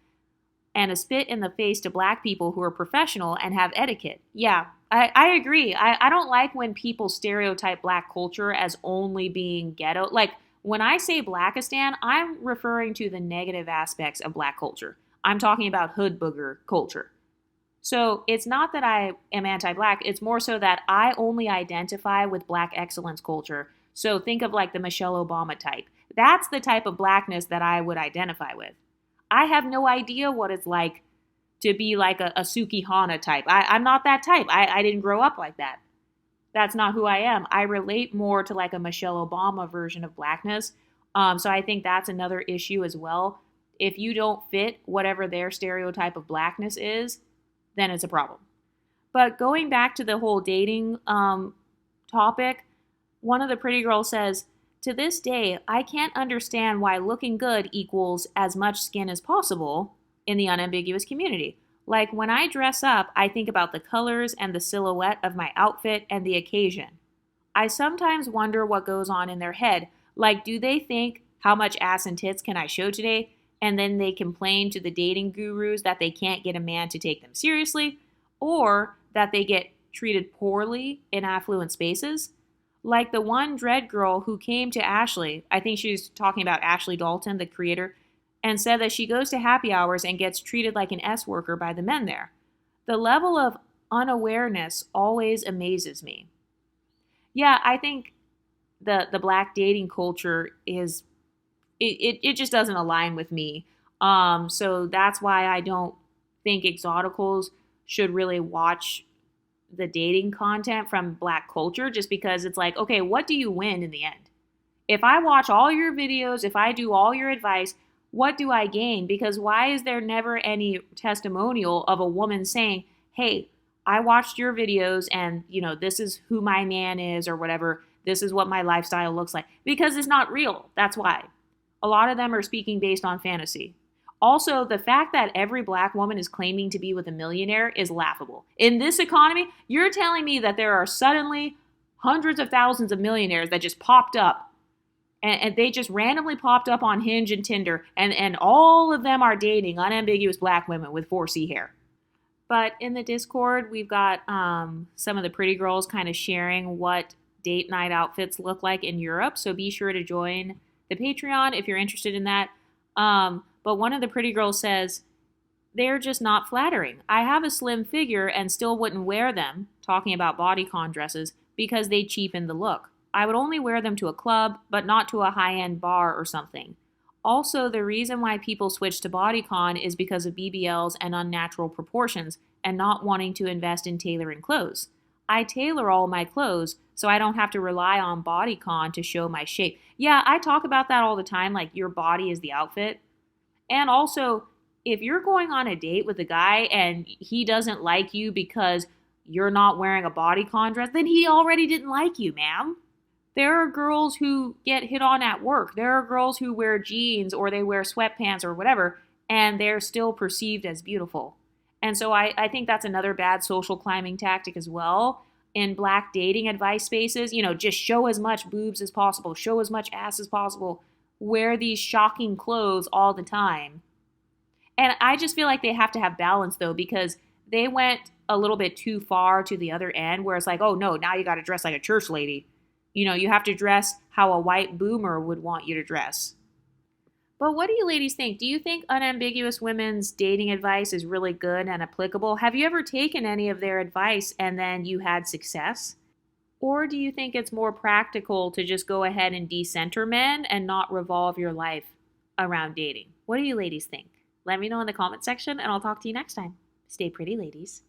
And a spit in the face to black people who are professional and have etiquette. Yeah, I agree. I don't like when people stereotype black culture as only being ghetto. Like, when I say Blackistan, I'm referring to the negative aspects of black culture. I'm talking about hood booger culture. So it's not that I am anti-black. It's more so that I only identify with black excellence culture. So think of like the Michelle Obama type. That's the type of blackness that I would identify with. I have no idea what it's like to be like a Suki Hana type. I'm not that type. I didn't grow up like that. That's not who I am. I relate more to like a Michelle Obama version of blackness. So I think that's another issue as well. If you don't fit whatever their stereotype of blackness is, then it's a problem. But going back to the whole dating topic, one of the pretty girls says, to this day, I can't understand why looking good equals as much skin as possible in the unambiguous community. Like when I dress up, I think about the colors and the silhouette of my outfit and the occasion. I sometimes wonder what goes on in their head. Like, do they think, how much ass and tits can I show today? And then they complain to the dating gurus that they can't get a man to take them seriously, or that they get treated poorly in affluent spaces. Like the one dread girl who came to Ashley, I think she's talking about Ashley Dalton, the creator, and said that she goes to happy hours and gets treated like an S worker by the men there. The level of unawareness always amazes me. Yeah, I think the black dating culture is, it just doesn't align with me. So that's why I don't think Exoticals should really watch the dating content from black culture, just because it's like, okay, what do you win in the end? If I watch all your videos, if I do all your advice, what do I gain? Because why is there never any testimonial of a woman saying, hey, I watched your videos and, this is who my man is or whatever. This is what my lifestyle looks like. Because it's not real. That's why. A lot of them are speaking based on fantasy. Also, the fact that every black woman is claiming to be with a millionaire is laughable. In this economy, you're telling me that there are suddenly hundreds of thousands of millionaires that just popped up and they just randomly popped up on Hinge and Tinder, and all of them are dating unambiguous black women with 4C hair. But in the Discord, we've got some of the pretty girls kind of sharing what date night outfits look like in Europe. So be sure to join the Patreon if you're interested in that. But one of the pretty girls says, they're just not flattering. I have a slim figure and still wouldn't wear them, talking about bodycon dresses, because they cheapen the look. I would only wear them to a club, but not to a high-end bar or something. Also, the reason why people switch to bodycon is because of BBLs and unnatural proportions and not wanting to invest in tailoring clothes. I tailor all my clothes, so I don't have to rely on bodycon to show my shape. Yeah, I talk about that all the time, like your body is the outfit. And also, if you're going on a date with a guy and he doesn't like you because you're not wearing a bodycon dress, then he already didn't like you, ma'am. There are girls who get hit on at work. There are girls who wear jeans or they wear sweatpants or whatever, and they're still perceived as beautiful. And so I think that's another bad social climbing tactic as well. In black dating advice spaces, just show as much boobs as possible, show as much ass as possible, wear these shocking clothes all the time. And I just feel like they have to have balance, though, because they went a little bit too far to the other end where it's like, oh, no, now you got to dress like a church lady. You have to dress how a white boomer would want you to dress. But what do you ladies think? Do you think unambiguous women's dating advice is really good and applicable? Have you ever taken any of their advice and then you had success? Or do you think it's more practical to just go ahead and decenter men and not revolve your life around dating? What do you ladies think? Let me know in the comment section and I'll talk to you next time. Stay pretty, ladies.